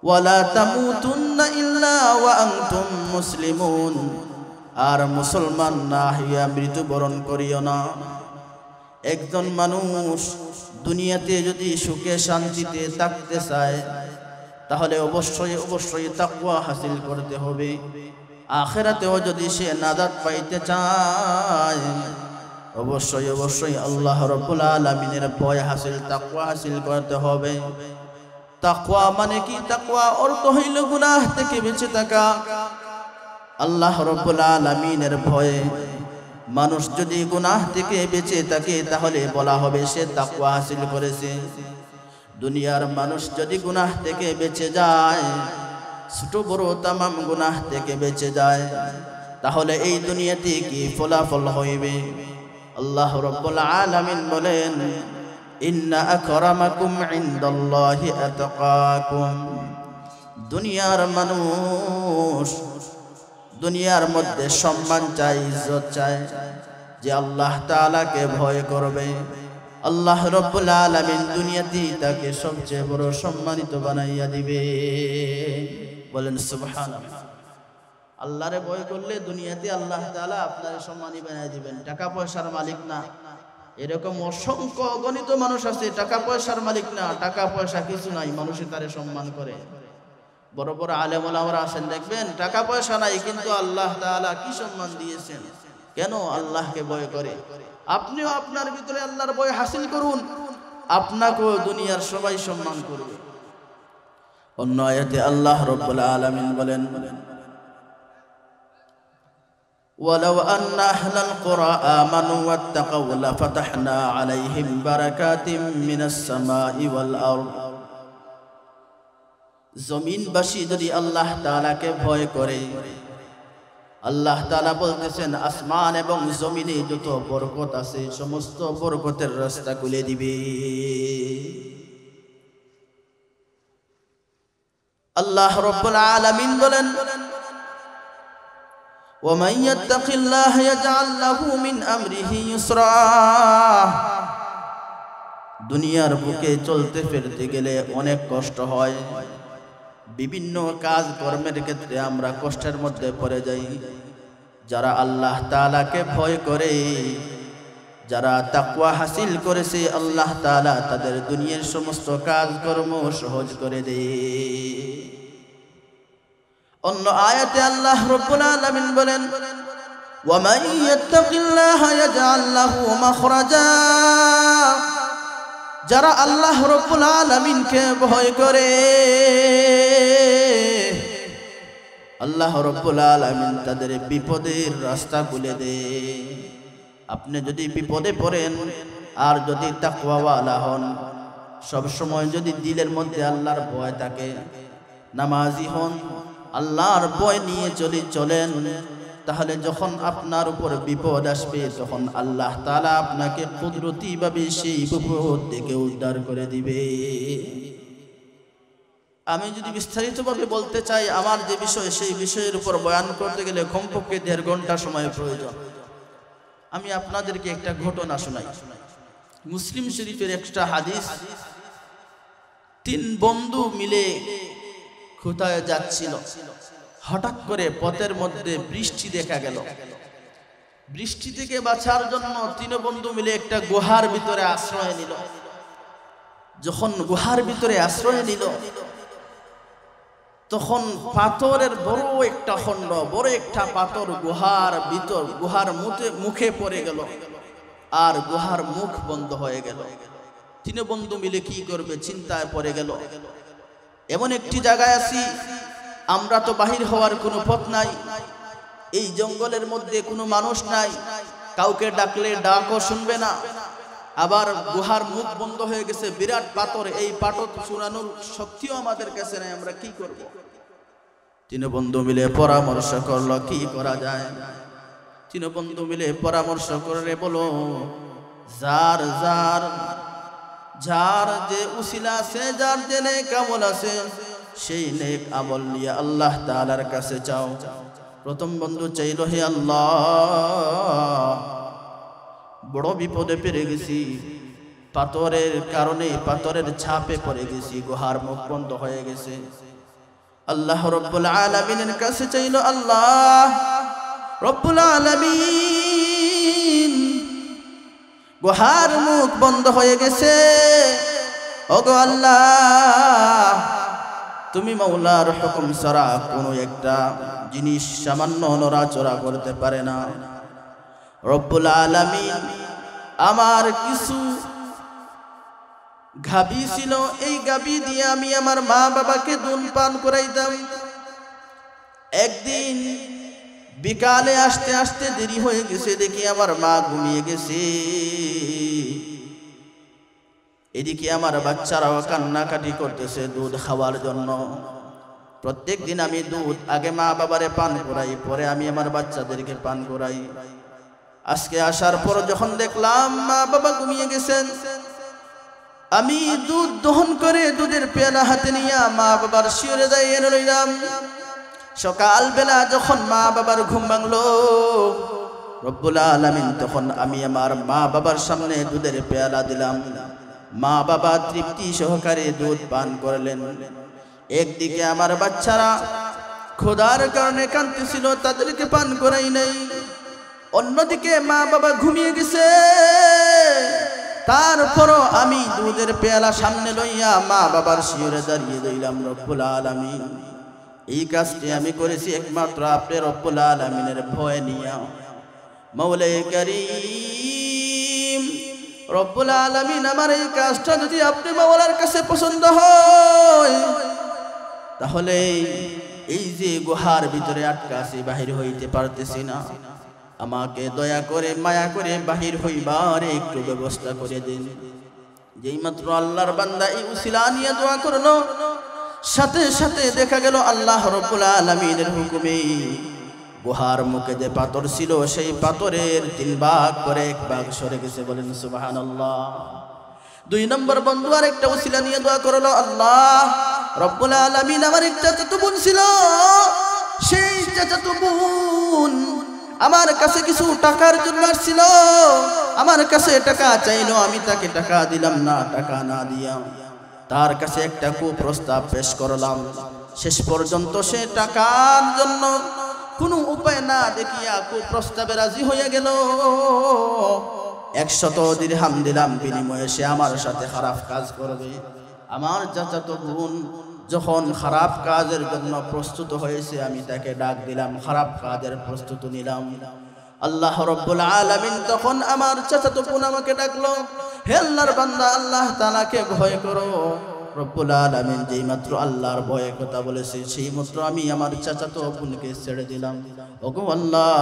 ওয়ালা তামুতুন্না ইল্লা ওয়া আনতুম মুসলিমুন, আর মুসলমান না হইয়া মৃত্যুবরণ করিও না। একজন মানুষ দুনিয়াতে যদি সুখে শান্তিতে থাকতে চায় তাহলে অবশ্যই অবশ্যই তাকওয়া হাসিল করতে হবে। আখিরাতেও যদি সে নাজাত পাইতে চায় অবশ্যই অবশ্যই আল্লাহ রাব্বুল আলামিনের ভয় হাসিল, তাকওয়া হাসিল করতে হবে। তাকওয়া মানে কি? তাকওয়া অর্থ হইল গুনাহ থেকে বেঁচে থাকা। আল্লাহ রাব্বুল আলামিনের ভয়ে মানুষ যদি গুনাহ থেকে বেঁচে থাকে তাহলে বলা হবে সে তাকওয়া হাসিল করেছে। দুনিয়ার মানুষ যদি গুনাহ থেকে বেঁচে যায়, ছোট বড় তামাম গুনাহ থেকে বেঁচে যায়, তাহলে এই দুনিয়াতে কি ফলাফল হইবে? আল্লাহ রাব্বুল আলামিন বলেন, ইন্না আকরামাকুম ইনদাল্লাহি আতকাকুম। দুনিয়ার মানুষ দুনিয়ার মধ্যে সম্মান চায়, ইজ্জত চায়, যে আল্লাহ তাআলাকে ভয় করবে। আল্লাহ রাব্বুল আলামিন দুনিয়াতে তাকে সবচেয়ে বড় সম্মানিত বানাইয়া দিবে। বলেন সুবহানাল্লাহ। আল্লাহরে ভয় করলে দুনিয়াতে আল্লাহ তাআলা আপনারে সম্মানী বানাই দিবেন। টাকা পয়সার মালিক না, এরকম অসংখ্য অগণিত মানুষ আছে টাকা পয়সার মালিক না, টাকা পয়সা কিছু নাই, মানুষে তারে সম্মান করে। বড় বড় আলেম ওলামারা আছেন, দেখবেন টাকা পয়সা নাই কিন্তু আল্লাহ তাআলা কি সম্মান দিয়েছেন। কেন? আল্লাহকে ভয় করে। আপনিও আপনার ভিতরে আল্লাহর ভয় হাসিল করুন, আপনাকেও দুনিয়ার সবাই সম্মান করবে। অন্য আয়াতে আল্লাহ রাব্বুল আলামিন বলেন, ওয়ালাউ আন্না আহলাল কুরা আমানু ওয়াত্তাকাউ লাফাতাহনা আলাইহিম বারাকাতিম মিনাস সামাই ওয়াল আরদ। জমিনবাসী যদি আল্লাহ তাআলাকে ভয় করে, আল্লাহ তাআলা বলতেছেন আসমান এবং জমিনে যত বরকত আছে সমস্ত বরকতের রাস্তা খুলে দিবে। আল্লাহ রাব্বুল আলামিন বলেন, ওয়ামান ইয়াত্তাকিল্লাহা ইয়াজআল লাহু মিন আমরিহি ইউসরা। দুনিয়ার বুকে চলতে ফিরতে গেলে অনেক কষ্ট হয়, বিভিন্ন কাজ কর্মের ক্ষেত্রে আমরা কষ্টের মধ্যে পড়ে যাই। যারা আল্লাহ তাআলাকে ভয় করে, যারা তাকওয়া হাসিল করেছে, আল্লাহ তাআলা তাদের দুনিয়ার সমস্ত কাজ কর্ম সহজ করে দেয়। অন্য আয়াতে আল্লাহ রাব্বুল আলামিন বলেন, ওয়ামান ইয়াত্তাকিল্লাহা ইয়াজআল লাহু মাখরাজা। যারা আল্লাহ রাব্বুল আলামিনকে ভয় করে, আল্লাহ রাব্বুল আলামিন তাদের বিপদের রাস্তা খুলে দেয়। আপনি যদি বিপদে পড়েন আর যদি তাকওয়াওয়ালা হন, সব সময় যদি দিলের মধ্যে আল্লাহর ভয় থাকে, নামাজি হন, আল্লাহর ভয় নিয়ে চলেন, তাহলে যখন আপনার উপর বিপদ আসবে তখন আল্লাহ তাআলা আপনাকে কুদরতিভাবে সেই বিপদ থেকে উদ্ধার করে দিবে। আমি যদি বিস্তারিতভাবে বলতে চাই আমার যে বিষয়, সেই বিষয়ের উপর বয়ান করতে গেলে কমপক্ষে 1.5 ঘন্টা সময় প্রয়োজন। আমি আপনাদেরকে একটা ঘটনা শোনাই। মুসলিম শরীফের একটা হাদিস, তিন বন্ধু মিলে কোথায় যাচ্ছিল, হঠাৎ করে পথের মধ্যে বৃষ্টি দেখা গেল। বৃষ্টি থেকে বাঁচার জন্য তিন বন্ধু মিলে একটা গুহার ভিতরে আশ্রয় নিল। যখন গুহার ভিতরে আশ্রয় নিল, তখন পাথরের বড় একটা খণ্ড, বড় একটা পাথর গুহার মুখে পড়ে গেল, আর গুহার মুখ বন্ধ হয়ে গেল। তিন বন্ধু মিলে কি করবে চিন্তায় পড়ে গেল। এমন একটি জায়গায় আছি, আমরা তো বাহির হওয়ার কোনো পথ নাই, এই জঙ্গলের মধ্যে কোনো মানুষ নাই, কাউকে ডাকলে ডাকও শুনবে না, আবার গুহার মুখ বন্ধ হয়ে গেছে, বিরাট পাথর, এই পাথর চূড়ানোর শক্তিও আমাদের কাছে নাই, আমরা কি করব? তিন বন্ধু মিলে পরামর্শ করলো কি করা যায়। তিন বন্ধু মিলে পরামর্শ করে বলো, যার যার যার যে উসিলা আছে, যার যে নেক আমল আছে, সেই নেক আমল নিয়ে আল্লাহ তাআলার কাছে চাও। প্রথম বন্ধু চাইল, হে আল্লাহ, বড় বিপদে পড়ে গেছি, পাথরের কারণে, পাথরের ছাপে পড়ে গেছি, গুহার মুখ বন্ধ হয়ে গেছে। আল্লাহ রব্বুল আলামিনের কাছে চাইল, আল্লাহ রব্বুল আলামিন, গুহার মুখ বন্ধ হয়ে গেছে, ওগো আল্লাহ, তুমি মাওলার হুকুম ছাড়া কোনো একটা জিনিস সামান্য নড়াচড়া করতে পারে না। রব্বুল আলামিন, আমার কিছু গাভী ছিল, এই গাভী দিয়ে আমি আমার মা বাবাকে দুধ পান করাইতাম। একদিন বিকালে আসতে আসতে দেরি হয়ে গেছে, দেখি আমার মা ঘুমিয়ে গেছে, এদিকে আমার বাচ্চারাও কান্নাকাটি করতেছে দুধ খাওয়ার জন্য। প্রত্যেক দিন আমি দুধ আগে মা বাবারে পান করাই, পরে আমি আমার বাচ্চাদেরকে পান করাই। আজকে আসার পর যখন দেখলাম মা বাবা ঘুমিয়ে গেছেন, আমি দুধ দহন করে দুধের পেয়ালা হাতে নিয়ে মা বাবার শিয়রে দাঁড়িয়ে রইলাম। সকাল বেলা যখন মা বাবার ঘুম ভাঙলো, রব্বুল আলামিন তখন আমি আমার মা বাবার সামনে দুধের পেয়ালা দিলাম। মা বাবা তৃপ্তি সহকারে দুধ পান করলেন। একদিকে আমার বাচ্চারা ক্ষুধার কারণে কাঁদতেছিল, তাদেরকে পান করাই নাই। অন্যদিকে মা বাবা ঘুমিয়ে গেছে, তারপরও আমি দুধের পেয়ালা সামনে লইয়া মা বাবার শিয়রে দাঁড়িয়ে রইলাম। রব্বুল আলামিন, এই কাজটি আমি করেছি একমাত্র আপনি রব্বুল আলামিনের ভয় নিয়া। মাওলায়ে কারীম, রব্বুল আলামিন, আমার এই কাজটা যদি আপনি মাওলার কাছে পছন্দ হয়, তাহলে এই যে গুহার ভিতরে আটকা আছি, বাহির হইতে পারতেছি না, আমাকে দয়া করে মায়া করে বাহির হইবার একটু ব্যবস্থা করে দিন। যেই মাত্র আল্লাহর বান্দা এই উসিলা নিয়ে দোয়া করলো, সাথে সাথে দেখা গেল আল্লাহ রব্বুল আলামিনের হুকুমে গুহার মুখে যে পাথর ছিল, সেই পাথরের 3 ভাগ করে 1 ভাগ সরে গেছে। বলেন সুবহানাল্লাহ। 2 নম্বর বন্ধু আরেকটা উসিলা নিয়ে দোয়া করলো, আল্লাহ রব্বুল আলামিন, আমার একটা চাচাতো বোন ছিল, সেই চাচাতো বোন আমার কাছে কিছু টাকার জন্য আসছিল, আমার কাছে টাকা চাইলো, আমি তাকে টাকা দিলাম না। টাকা না দিয়া তার কাছে একটা কুপ্রস্তাব পেশ করলাম। শেষ পর্যন্ত সে টাকার জন্য কোনো উপায় না দেখিয়া কুপ্রস্তাবে রাজি হয়ে গেল। 100 দিরহাম দিলাম, বিনিময়ে সে আমার সাথে খারাপ কাজ করবে। আমার চাচাতো বোন যখন খারাপ কাজের জন্য প্রস্তুত হয়েছে, আমি তাকে ডাক দিলাম, খারাপ কাজের প্রস্তুতি নিলাম। আল্লাহ রব্বুল আলামিন তখন আমার চাচাতো বোন আমাকে ডাকলো, হে আল্লাহর বান্দা, আল্লাহ তাআলাকে ভয় করো। রব্বুল আলামিন যেই মাত্র আল্লাহর ভয়ে কথা বলেছে, সেই মাত্র আমি আমার চাচাতো বোনকে ছেড়ে দিলাম। ওগো আল্লাহ,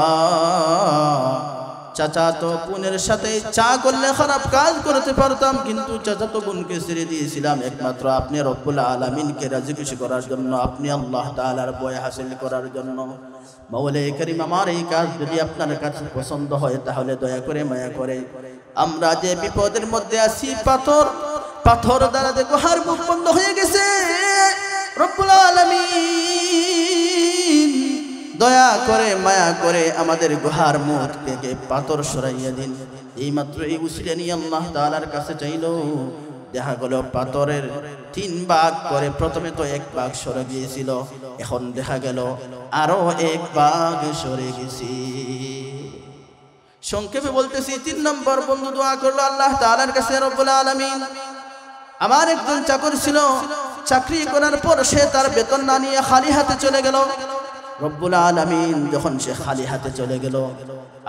চাচাতো বোনের সাথে চা করলে খারাপ কাজ করতে পারতাম, কিন্তু চাচাতো বোনকে ছেড়ে দিয়েছিলাম একমাত্র আপনি রব্বুল আলামিনকে রাজি খুশি করার জন্য, আপনি আল্লাহ তাআলার ভয় হাসিল করার জন্য। মাওলায়ে কারীম, আমার এই কাজ যদি আপনার কাছে পছন্দ হয়, তাহলে দয়া করে মায়া করে আমরা যে বিপদের মধ্যে আছি, পাথর দ্বারা যে গুহার মুখ বন্ধ হয়ে গেছে, রব্বুল আলামিন দয়া করে মায়া করে আমাদের গুহার মুখ থেকে পাথর সরাইয়া দিন। এই মাত্র এই উসিলা নিয়ে আল্লাহ তাআলার কাছে চাইল, দেখা গেল পাথরের তিন ভাগ করে প্রথমে তো এক ভাগ সরে গিয়েছিল, এখন দেখা গেল আরো এক ভাগ সরে গেছে। সংক্ষেপে বলতেছি, 3 নম্বর বন্ধু দোয়া করলো আল্লাহ তাআলার কাছে, রব্বুল আলামিন আমার একজন চাকর ছিল, চাকরি করার পর সে তার বেতন না নিয়ে খালি হাতে চলে গেল। রব্বুল আলামিন যখন সে খালি হাতে চলে গেল,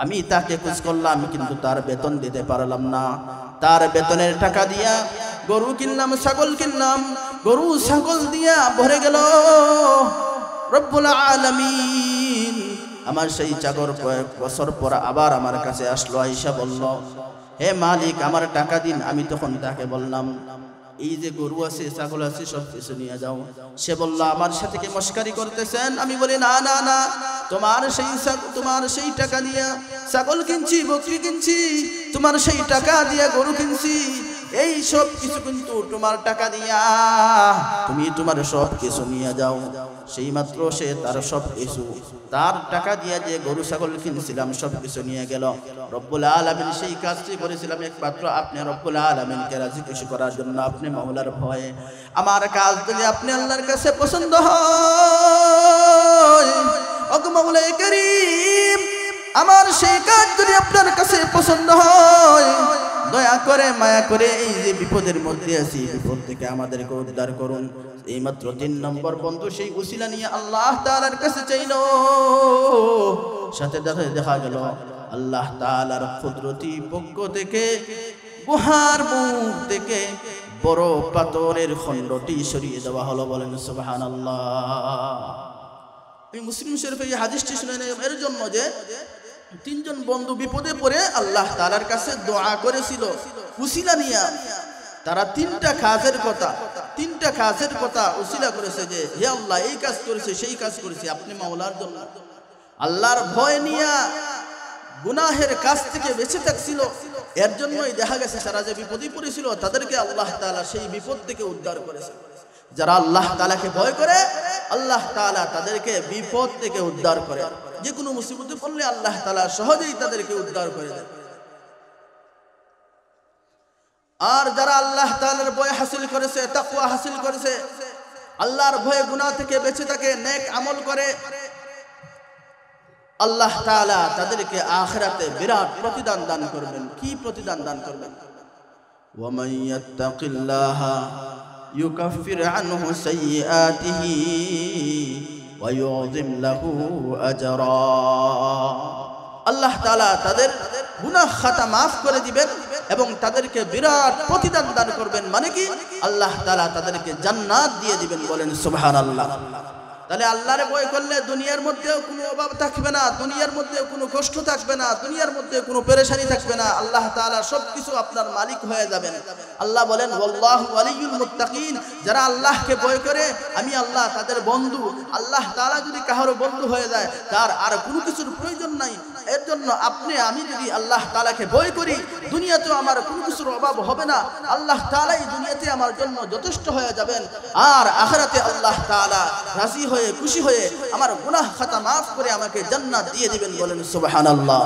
আমি তাকে খোঁজ করলাম কিন্তু তার বেতন দিতে পারলাম না। তার বেতনের টাকা দিয়া গরু কিনলাম, ছাগল কিনলাম, গরু ছাগল দিয়া ভরে গেল। রব্বুল আলামিন আমার সেই চাকর কয়েক বছর পর আবার আমার কাছে আসলো, আইসা বলল, হে মালিক আমার টাকা দিন। আমি তখন তাকে বললাম, এই যে গরু আছে ছাগল আছে সব কিছু নিয়ে যাও। সে বলল, আমার সাথে কি মস্কারি করতেছেন? আমি বলি, না না না, তোমার সেই টাকা দিয়ে ছাগল কিনছি, বকরি কিনছি, তোমার সেই টাকা দিয়ে গরু কিনছি, এই সব কিছু কিন্তু তোমার টাকা দিয়া, তুমি তোমার সব কিছু নিয়ে যাও। সেই মাত্র সে তার সব কিছু, তার টাকা দিয়ে যে গরু ছাগল কিনছিলাম সব কিছু নিয়ে গেল। রব্বুল আলামিন সেই কাজটি করেছিলাম একমাত্র আপনি রব্বুল আলামিনকে রাজি খুশি করার জন্য, আপনি মাওলার ভয়ে। আমার কাজ যদি আপনি আল্লাহর কাছে পছন্দ হয়, ওগো মাওলাই কারীম, আমার সেই কাজ যদি আপনার কাছে পছন্দ হয়, দয়া করে মায়া করে এই যে বিপদের মধ্যে আছি, বিপদ থেকে আমাদেরকে উদ্ধার করুন। এই মাত্র 3 নম্বর বন্ধু সেই উসিলা নিয়ে আল্লাহ তাআলার কাছে চাইল। সাথে দেখা গেল আল্লাহ তাআলার কুদরতি পক্ষ থেকে গুহার মুখ থেকে বড় পাথরের খণ্ডটি সরিয়ে দেওয়া হলো। বলেন সুবহানাল্লাহ। এই মুসলিম শরীফে এই হাদিসটি শুনেন এর জন্য যে 3 জন বন্ধু বিপদে পড়ে আল্লাহ তাআলার কাছে দোয়া করেছিল উসিলা নিয়া। তারা 3টা কাজের কথা উসিলা করেছে যে, হে আল্লাহ এই কাজ করেছে, সেই কাজ করেছে, আপনি মাওলার জন্য। আল্লাহর ভয় নিয়া গুনাহের কাজ থেকে বেঁচে থাকছিল। এর জন্যই দেখা গেছে তারা যে বিপদে পড়েছিল তাদেরকে আল্লাহ তাআলা সেই বিপদ থেকে উদ্ধার করেছে। যারা আল্লাহ তাআলাকে ভয় করে, আল্লাহ তাআলা তাদেরকে বিপদ থেকে উদ্ধার করে। যে কোনো মুসিবতে পড়লে আল্লাহ তাআলা সহজেই তাদেরকে উদ্ধার করে দেয়। আর যারা আল্লাহ তাআলার ভয় হাসিল করেছে, তাকওয়া হাসিল করেছে, আল্লাহর ভয়ে গুনাহ থেকে বেঁচে থাকে, নেক আমল করে, আল্লাহ তাআলা তাদেরকে আখিরাতে বিরাট প্রতিদান দান করবেন। কি প্রতিদান দান করবেন? ওয়া মান ইয়াত্তাকিল্লাহা ইউকাফির আনহু সাইয়্যাতিহি ওয়া ইউযিম লাহু আজরা। আল্লাহ তাআলা তাদের গুনাহ খাতা maaf করে দিবেন এবং তাদেরকে বিরাট প্রতিদান দান করবেন। মানে কি? আল্লাহ তাআলা তাদেরকে জান্নাত দিয়ে দিবেন। বলেন সুবহানাল্লাহ। তাহলে আল্লাহরে ভয় করলে দুনিয়ার মধ্যেও কোনো অভাব থাকবে না, দুনিয়ার মধ্যে কোনো কষ্ট থাকবে না, দুনিয়ার মধ্যে কোনো পেরেশানি থাকবে না। আল্লাহ তাআলা সবকিছু আপনার মালিক হয়ে যাবেন। আল্লাহ বলেন, ওয়াল্লাহু ওয়ালিয়ুল মুত্তাকিন। যারা আল্লাহকে ভয় করে আমি আল্লাহ তাদের বন্ধু। আল্লাহ তাআলা যদি কারো বন্ধু হয়ে যায় তার আর কোনো কিছুর প্রয়োজন নাই। এর জন্য আমি যদি আল্লাহ তাআলাকে ভয় করি, দুনিয়াতেও আমার কোনো কিছুর অভাব হবে না। আল্লাহ তাআলাই দুনিয়াতে আমার জন্য যথেষ্ট হয়ে যাবেন, আর আখিরাতে আল্লাহ তাআলা রাজি হয়ে খুশি হয়ে আমার গুনাহ খাতা maaf করে আমাকে জান্নাত দিয়ে দিবেন। বলেন সুবহানাল্লাহ।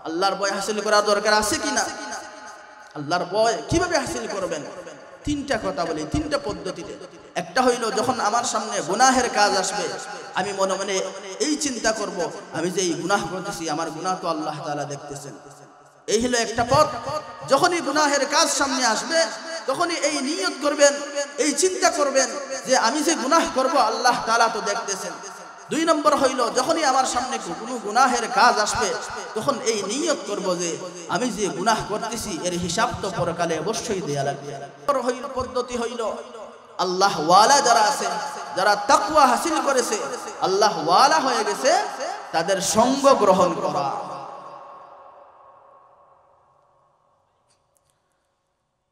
আল্লাহর ভয় হাসিল করার দরকার আছে কিনা? আল্লাহর ভয় কিভাবে হাসিল করবেন? 3টা কথা বলি, 3টা পদ্ধতিতে। একটা হইল, যখন আমার সামনে গুনাহের কাজ আসবে আমি মনে মনে এই চিন্তা করব, আমি যে এই গুনাহ করতেছি আমার গুনাহ তো আল্লাহ তাআলা দেখতেছেন। এই হলো একটা পথ। যখনই গুনাহের কাজ সামনে আসবে তখনই এই নিয়ত করবেন, এই চিন্তা করবেন যে আমি যে গুনাহ করব আল্লাহ তাআলা তো দেখতেছেন। 2 নম্বর হইল, যখনই আমার সামনে কোনো গুনাহের কাজ আসবে তখন এই নিয়ত করব যে আমি যে গুনাহ করতেছি এর হিসাব তো পরকালে অবশ্যই দেয়া লাগবে। পদ্ধতি হইল, আল্লাহ ওয়ালা যারা আছে, যারা তাকওয়া হাসিল করেছে, আল্লাহ ওয়ালা হয়ে গেছে, তাদের সঙ্গ গ্রহণ করা।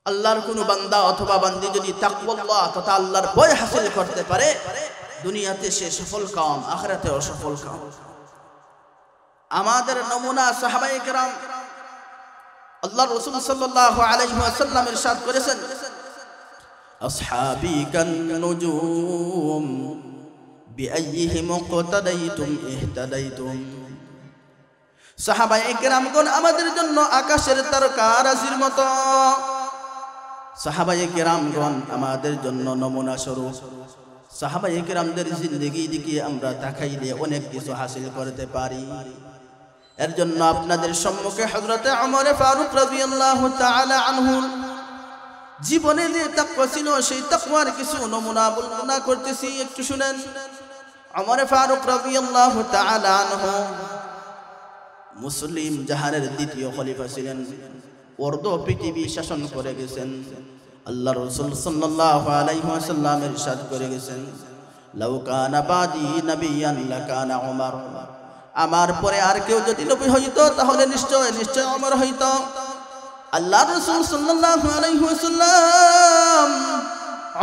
আল্লাহর কোন বান্দা অথবা বান্দি যদি তাকওয়াল্লাহ তথা আল্লাহর ভয় হাসিল করতে পারে, দুনিয়াতে সে সফল কাম, আখিরাতেও সফল কাম। আমাদের নমুনা সাহাবায়ে কেরাম, আল্লাহর রাসূল সাল্লাল্লাহু আলাইহি ওয়াসাল্লাম ইরশাদ করেছেন, আসহাবি কান নুজুম বিআইয়িহিম মুক্তাদাইতুম ইহতাদাইতুম। সাহাবায়ে কেরামগণ আমাদের জন্য আকাশের তারকারাজির মতো, সাহাবায়ে কেরামগণ আমাদের জন্য নমুনা স্বরূপ। সাহাবায়ে কেরামদের জিন্দেগি দিকে আমরা তাকাইলে অনেক কিছু হাসিল করতে পারি। এর জন্য আপনাদের সম্মুখে হযরতে ওমর ফারুক রাদিয়াল্লাহু তাআলা আনহু জীবনে যে তাকওয়া ছিল সেই তাকওয়ার কিছু নমুনা বর্ণনা করতেছি, একটু শুনেন। ওমর ফারুক রাদিয়াল্লাহু তাআলা আনহু মুসলিম জাহানের দ্বিতীয় খলিফা ছিলেন। অর্ধ পৃথিবী শাসন করে গেছেন। আল্লাহর রাসূল সাল্লাল্লাহু আলাইহি ওয়াসাল্লাম ইরশাদ করে গেছেন, লাউ কানা বাদি নাবিয়ান লাকানা ওমর, আমার পরে আর কেউ যদি নবী হইতো তাহলে নিশ্চয় নিশ্চয় ওমর হইতো। আল্লাহর রাসূল সাল্লাল্লাহু আলাইহি ওয়াসাল্লাম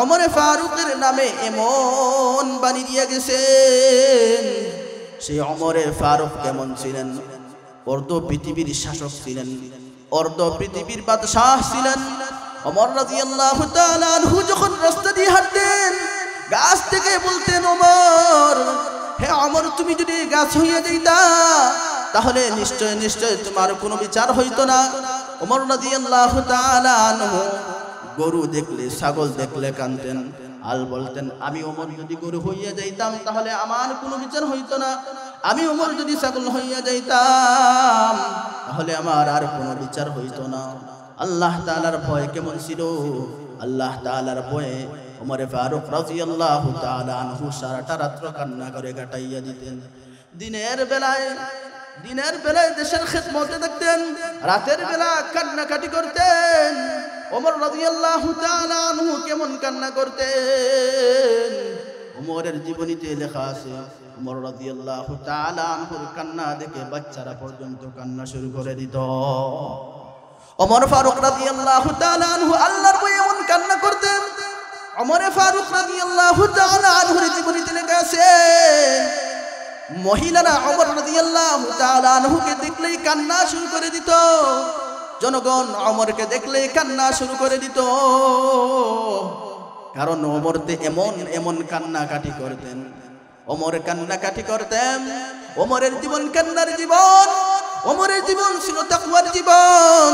ওমর ফারুকের নামে এমন বাণী দিয়ে গেছেন। সেই ওমর ফারুক কেমন ছিলেন? অর্ধ পৃথিবীর শাসক ছিলেন, অর্ধ পৃথিবীর বাদশাহ ছিলেন। ওমর রাদিয়াল্লাহু তাআলা আনহু যখন রাস্তা দিয়ে হাঁটতেন, গাছ থেকে বলতেন, ওমর, হে ওমর, তুমি যদি গাছ হইয়া যাইতা তাহলে নিশ্চয় নিশ্চয় তোমার কোনো বিচার হইতো না। ওমর রাদিয়াল্লাহু তাআলা আনহু গরু দেখলে, ছাগল দেখলে কাঁদতেন, আর বলতেন, আমি ওমর যদি গরু হইয়া যাইতাম তাহলে আমার কোনো বিচার হইতো না। আমি ওমর যদি ছাগল হইয়া যাইতাম তাহলে আমার আর কোনো বিচার হইতো না। আল্লাহ তাআলার ভয় কেমন ছিল? আল্লাহ তাআলার ভয়ে ওমর ফারুক রাদিয়াল্লাহু তাআলা আনহু সারাটা রাত্র কান্না করে কাটাইয়া দিতেন। দিনের বেলায় দেশের খেদমতে থাকতেন, রাতের বেলা কান্নাকাটি করতেন। ওমর রাদিয়াল্লাহু তাআলা আনহু কেমন কান্না করতেন? ওমরের জীবনীতে লেখা আছে, ওমর রাদিয়াল্লাহু তাআলা আনহুর কান্না দেখে বাচ্চারা পর্যন্ত কান্না শুরু করে দিত। ওমর ফারুক রাদিয়াল্লাহু তাআলা আনহু আল্লাহর ভয়ে এমন কান্না করতেন। ওমর ফারুক রাদিয়াল্লাহু তাআলা আনহুর জীবনীতে লেখা আছে, মহিলারা ওমর রাদিয়াল্লাহু তাআলা আনহুকে দেখলেই কান্না শুরু করে দিত। জনগণ ওমরকে দেখলেই কান্না শুরু করে দিত, কারণ ওমর এমন কান্নাকাটি করতেন। ওমর কান্নাকাটি করতেন। ওমরের জীবন কান্নার জীবন, ওমরের জীবন ছিল তাকওয়ার জীবন।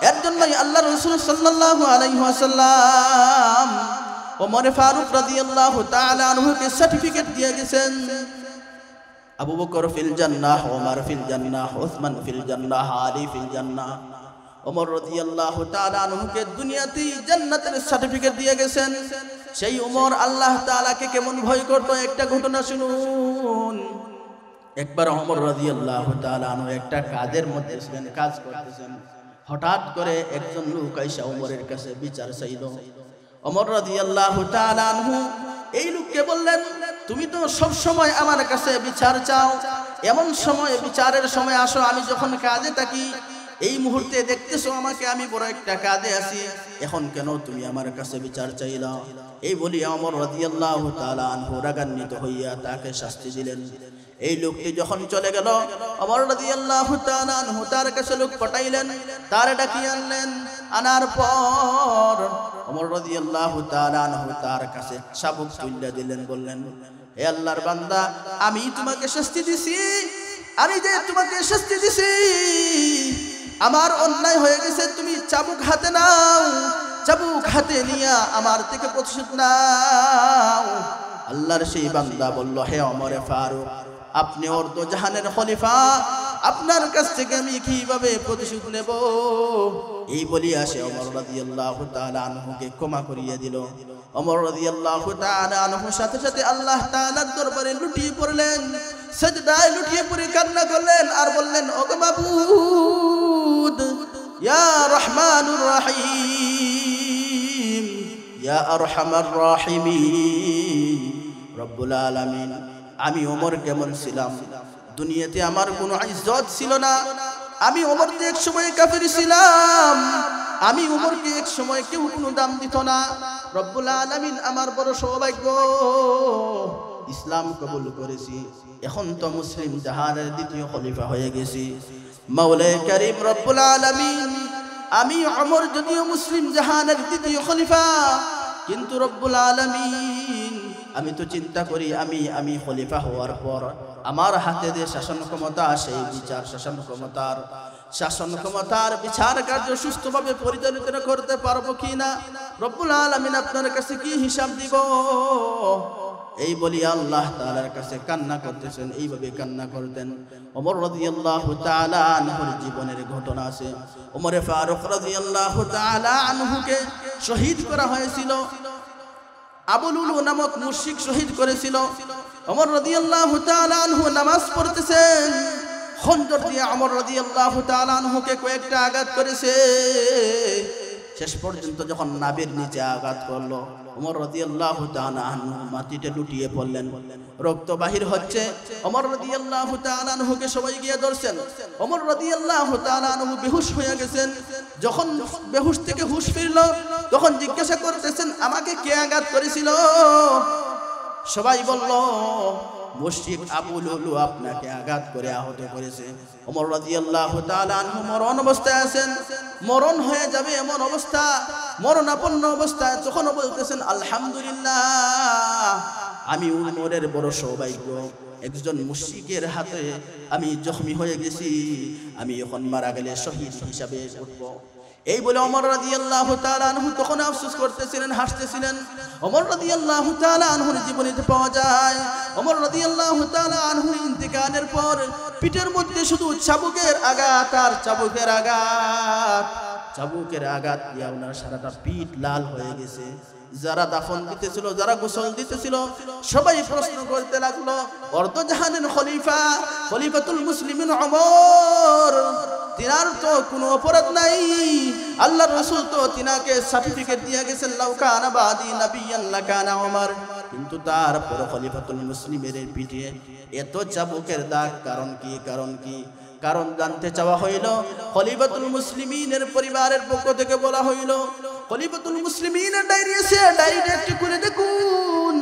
এর জন্যই আল্লাহর রাসূল সাল্লাল্লাহু আলাইহি ওয়াসাল্লাম ওমর ফারুক রাদিয়াল্লাহু তাআলা আনহুকে সার্টিফিকেট দিয়ে গেছেন, আবু বকর ফিল জান্নাহ, ওমর ফিল জান্নাহ, উসমান ফিল জান্নাহ, আলী ফিল জান্নাহ। ওমর রাদিয়াল্লাহু তাআলা আনহুকে দুনিয়াতেই জান্নাতের সার্টিফিকেট দিয়ে গেছেন। সেই ওমর আল্লাহ তাআলাকে কেমন ভয় করত, একটা ঘটনা শুনুন। একবার ওমর রাদিয়াল্লাহু তাআলা আনহু একটা কাজের মধ্যে ছিলেন, কাজ করতেছেন। হঠাৎ করে একজন লোক আইসা ওমরের কাছে বিচার চাইল। ওমর রাদিয়াল্লাহু তাআলা আনহু এই লোককে বললেন, তুমি তো সব সময় আমার কাছে বিচার চাও, এমন সময় বিচারের সময় আসো, আমি যখন কাজে থাকি, এই মুহূর্তে দেখতেছো আমাকে আমি বড় একটা কাজে আছি, এখন কেন তুমি আমার কাছে বিচার চাইলা? এই বলিয়া ওমর রাদিয়াল্লাহু তাআলা আনহু রাগান্বিত হইয়া তাকে শাস্তি দিলেন। এই লোকটি যখন চলে গেল, ওমর রাদিয়াল্লাহু তাআলা আনহু তার কাছে লোক পাঠাইলেন, তার ডাকিয়ে আনলেন। আনার পর ওমর রাদিয়াল্লাহু তাআলা আনহু তার কাছে চাবুক তুলে দিলেন, বললেন, হে আল্লাহর বান্দা, আমি তোমাকে শাস্তি দিছি, আমি যে তোমাকে শাস্তি দিছি, আমার অন্যায় হয়ে গেছে, তুমি চাবুক হাতে নাও, চাবুক হাতে নিয়া আমার থেকে প্রতিশোধ নাও। আল্লাহর সেই বান্দা বলল, হে ওমর ফারুক, আপনি অর্ধ জাহানের খলিফা, আপনার কাছ থেকে আমি কিভাবে প্রতিশোধ নেব? এই বলিয়া সে ওমর রাদিয়াল্লাহু তাআলা আনহুকে ক্ষমা করিয়ে দিল। ওমর রাদিয়াল্লাহু তাআলা আনহু সাথে সাথে আল্লাহ তাআলার দরবারে লুটিয়ে পড়লেন, সিজদায় লুটিয়ে পড়ে কান্না করলেন আর বললেন, ওগো মাবুদ, ইয়া রহমানুর রহিম, ইয়া আরহামার রাহিমিন, রব্বুল আলামিন, আমি ওমর কেমন ছিলাম? দুনিয়াতে আমার কোনো ইজ্জত ছিল না। আমি ওমরকে এক সময় কাফির ছিলাম। আমি ওমরকে এক সময় কেউ কোনো দাম দিত না। রব্বুল আলামিন আমার বড় সৌভাগ্য, ইসলাম কবুল করেছি, এখন তো মুসলিম জাহানের দ্বিতীয় খলিফা হয়ে গেছি। মাওলায়ে কারীম রব্বুল আলামিন, আমি ওমর যদিও মুসলিম জাহানের দ্বিতীয় খলিফা, কিন্তু রব্বুল আলামিন আমি তো চিন্তা করি আমি খলিফা হওয়ার পর আমার হাতে যে শাসন ক্ষমতা, সেই বিচার শাসন ক্ষমতার শাসন ক্ষমতার বিচার কার্য সুষ্ঠুভাবে পরিচালিত করতে পারবো কিনা, রব্বুল আলামিন আপনার কাছে কি হিসাব দিব। এই বলি আল্লাহ তাআলার কাছে কান্না করতেছেন। এইভাবে কান্না করতেন। ওমর রাদিয়াল্লাহু তাআলা আনহুর জীবনের ঘটনা আছে। ওমরে ফারুক রাদিয়াল্লাহু তাআলা আনহুকে শহীদ করা হয়েছিল। আবু লুলু নামক মুশরিক শহীদ করেছিল। ওমর রাদিয়াল্লাহু তাআলা আনহু নামাজ পড়তেছেন, খঞ্জর দিয়ে ওমর রাদিয়াল্লাহু তাআলা আনহুকে কয়েকটা আঘাত করেছে। শেষ পর্যন্ত যখন নাভির নিচে আঘাত করলো, ওমর রাদিয়াল্লাহু তাআলা আনহু মাটিতে লুটিয়ে পড়লেন, রক্ত বাহির হচ্ছে। ওমর রাদিয়াল্লাহু তাআলা আনহুকে সবাই গিয়ে ধরছেন। ওমর রাদিয়াল্লাহু তাআলা আনহু বেহুশ হয়ে গেছেন। যখন বেহুশ থেকে হুঁশ ফিরল, তখন জিজ্ঞাসা করতেছেন, আমাকে কে আঘাত করেছিল? সবাই বলল, মুশরিক আবু লুলু আপনাকে আঘাত করে আহত করেছে। ওমর রাদিয়াল্লাহু তাআলা আনহু মরণ অবস্থায় আছেন, মরণ হয়ে যাবে এমন অবস্থা, মরণাপন্ন অবস্থায় তখন বলতেছেন, আলহামদুলিল্লাহ, আমি উমরের বড় সৌভাগ্য, একজন মুশরিকের হাতে আমি জখমি হয়ে গেছি, আমি এখন মারা গেলে শহীদ হিসাবে উঠব। এই বলে ওমর রাদিয়াল্লাহু তাআলা আনহু তখন আফসোস করতেছিলেন, হাসতেছিলেন। ওমর রাদিয়াল্লাহু তাআলা আনহুর জীবনীতে পাওয়া যায়, ওমর রাদিয়াল্লাহু তাআলা আনহুর ইন্তেকালের পর পিঠের মধ্যে শুধু চাবুকের আঘাত আর চাবুকের আঘাত, চাবুকের আঘাত দিয়ে ওনার সারাটা পিঠ লাল হয়ে গেছে। যারা দাফন দিতেছিল, যারা গোসল দিতেছিল, সবাই প্রশ্ন করতে লাগলো, অর্ধজাহানের খলিফা, খলিফাতুল মুসলিমিন ওমর, তিনার তো কোনো অপরাধ নাই, আল্লাহর রাসূল তো তিনাকে সার্টিফিকেট দিয়ে গেছেন, লাউ কানা বাদি নাবিয়ান লাকানা ওমর। কিন্তু তারপর খলিফাতুল মুসলিমের পিঠে এত চাবুকের দাগ, কারণ কি? কারণ কি? কারণ জানতে চাওয়া হইল। খলিফাতুল মুসলিমিনের পরিবারের পক্ষ থেকে বলা হইল, খলিফাতুল মুসলিমিনের ডায়েরি আছে, ডায়েরি একটু খুলে দেখুন।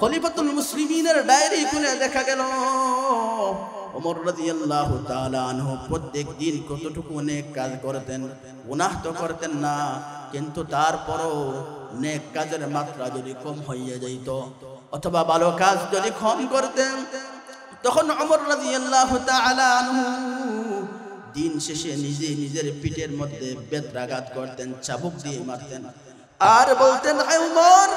খলিফাতুল মুসলিমিনের ডায়েরি খুলে দেখা গেল ওমর রাদিয়াল্লাহু তাআলা আনহু প্রত্যেক দিন কতটুকু নেক কাজ করতেন। গুনাহ তো করতেন না, কিন্তু তারপরও নেক কাজের মাত্রা যদি কম হইয়া যাইত অথবা ভালো কাজ যদি কম করতেন, তখন ওমর রাদিয়াল্লাহু তাআলা আনহু দিন শেষে নিজে নিজের পিঠের মধ্যে বেত্রাঘাত করতেন, চাবুক দিয়ে মারতেন আর বলতেন, হে ওমর,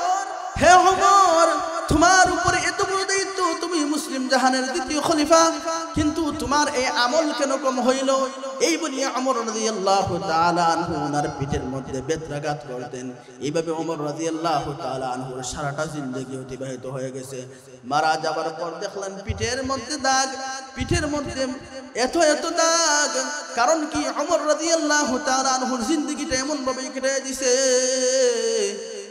হে ওমর, তোমার উপরে এত বড় দায়িত্ব, তুমি মুসলিম জাহানের দ্বিতীয় খলিফা, কিন্তু তোমার এই আমল কেন কম হইল? এই বলে ওমর রাদিয়াল্লাহু তাআলা আনহু ওনার পিঠের মধ্যে বেত্রাঘাত করতেন। এইভাবে ওমর রাদিয়াল্লাহু তাআলা আনহুর সারাটা জিন্দেগি অতিবাহিত হয়ে গেছে। মারা যাবার পর দেখলেন পিঠের মধ্যে দাগ, পিঠের মধ্যে এত এত দাগ। কারণ কি? ওমর রাদিয়াল্লাহু তাআলা আনহুর জিন্দেগিটা এমন ভাবে কেটে দিয়েছে।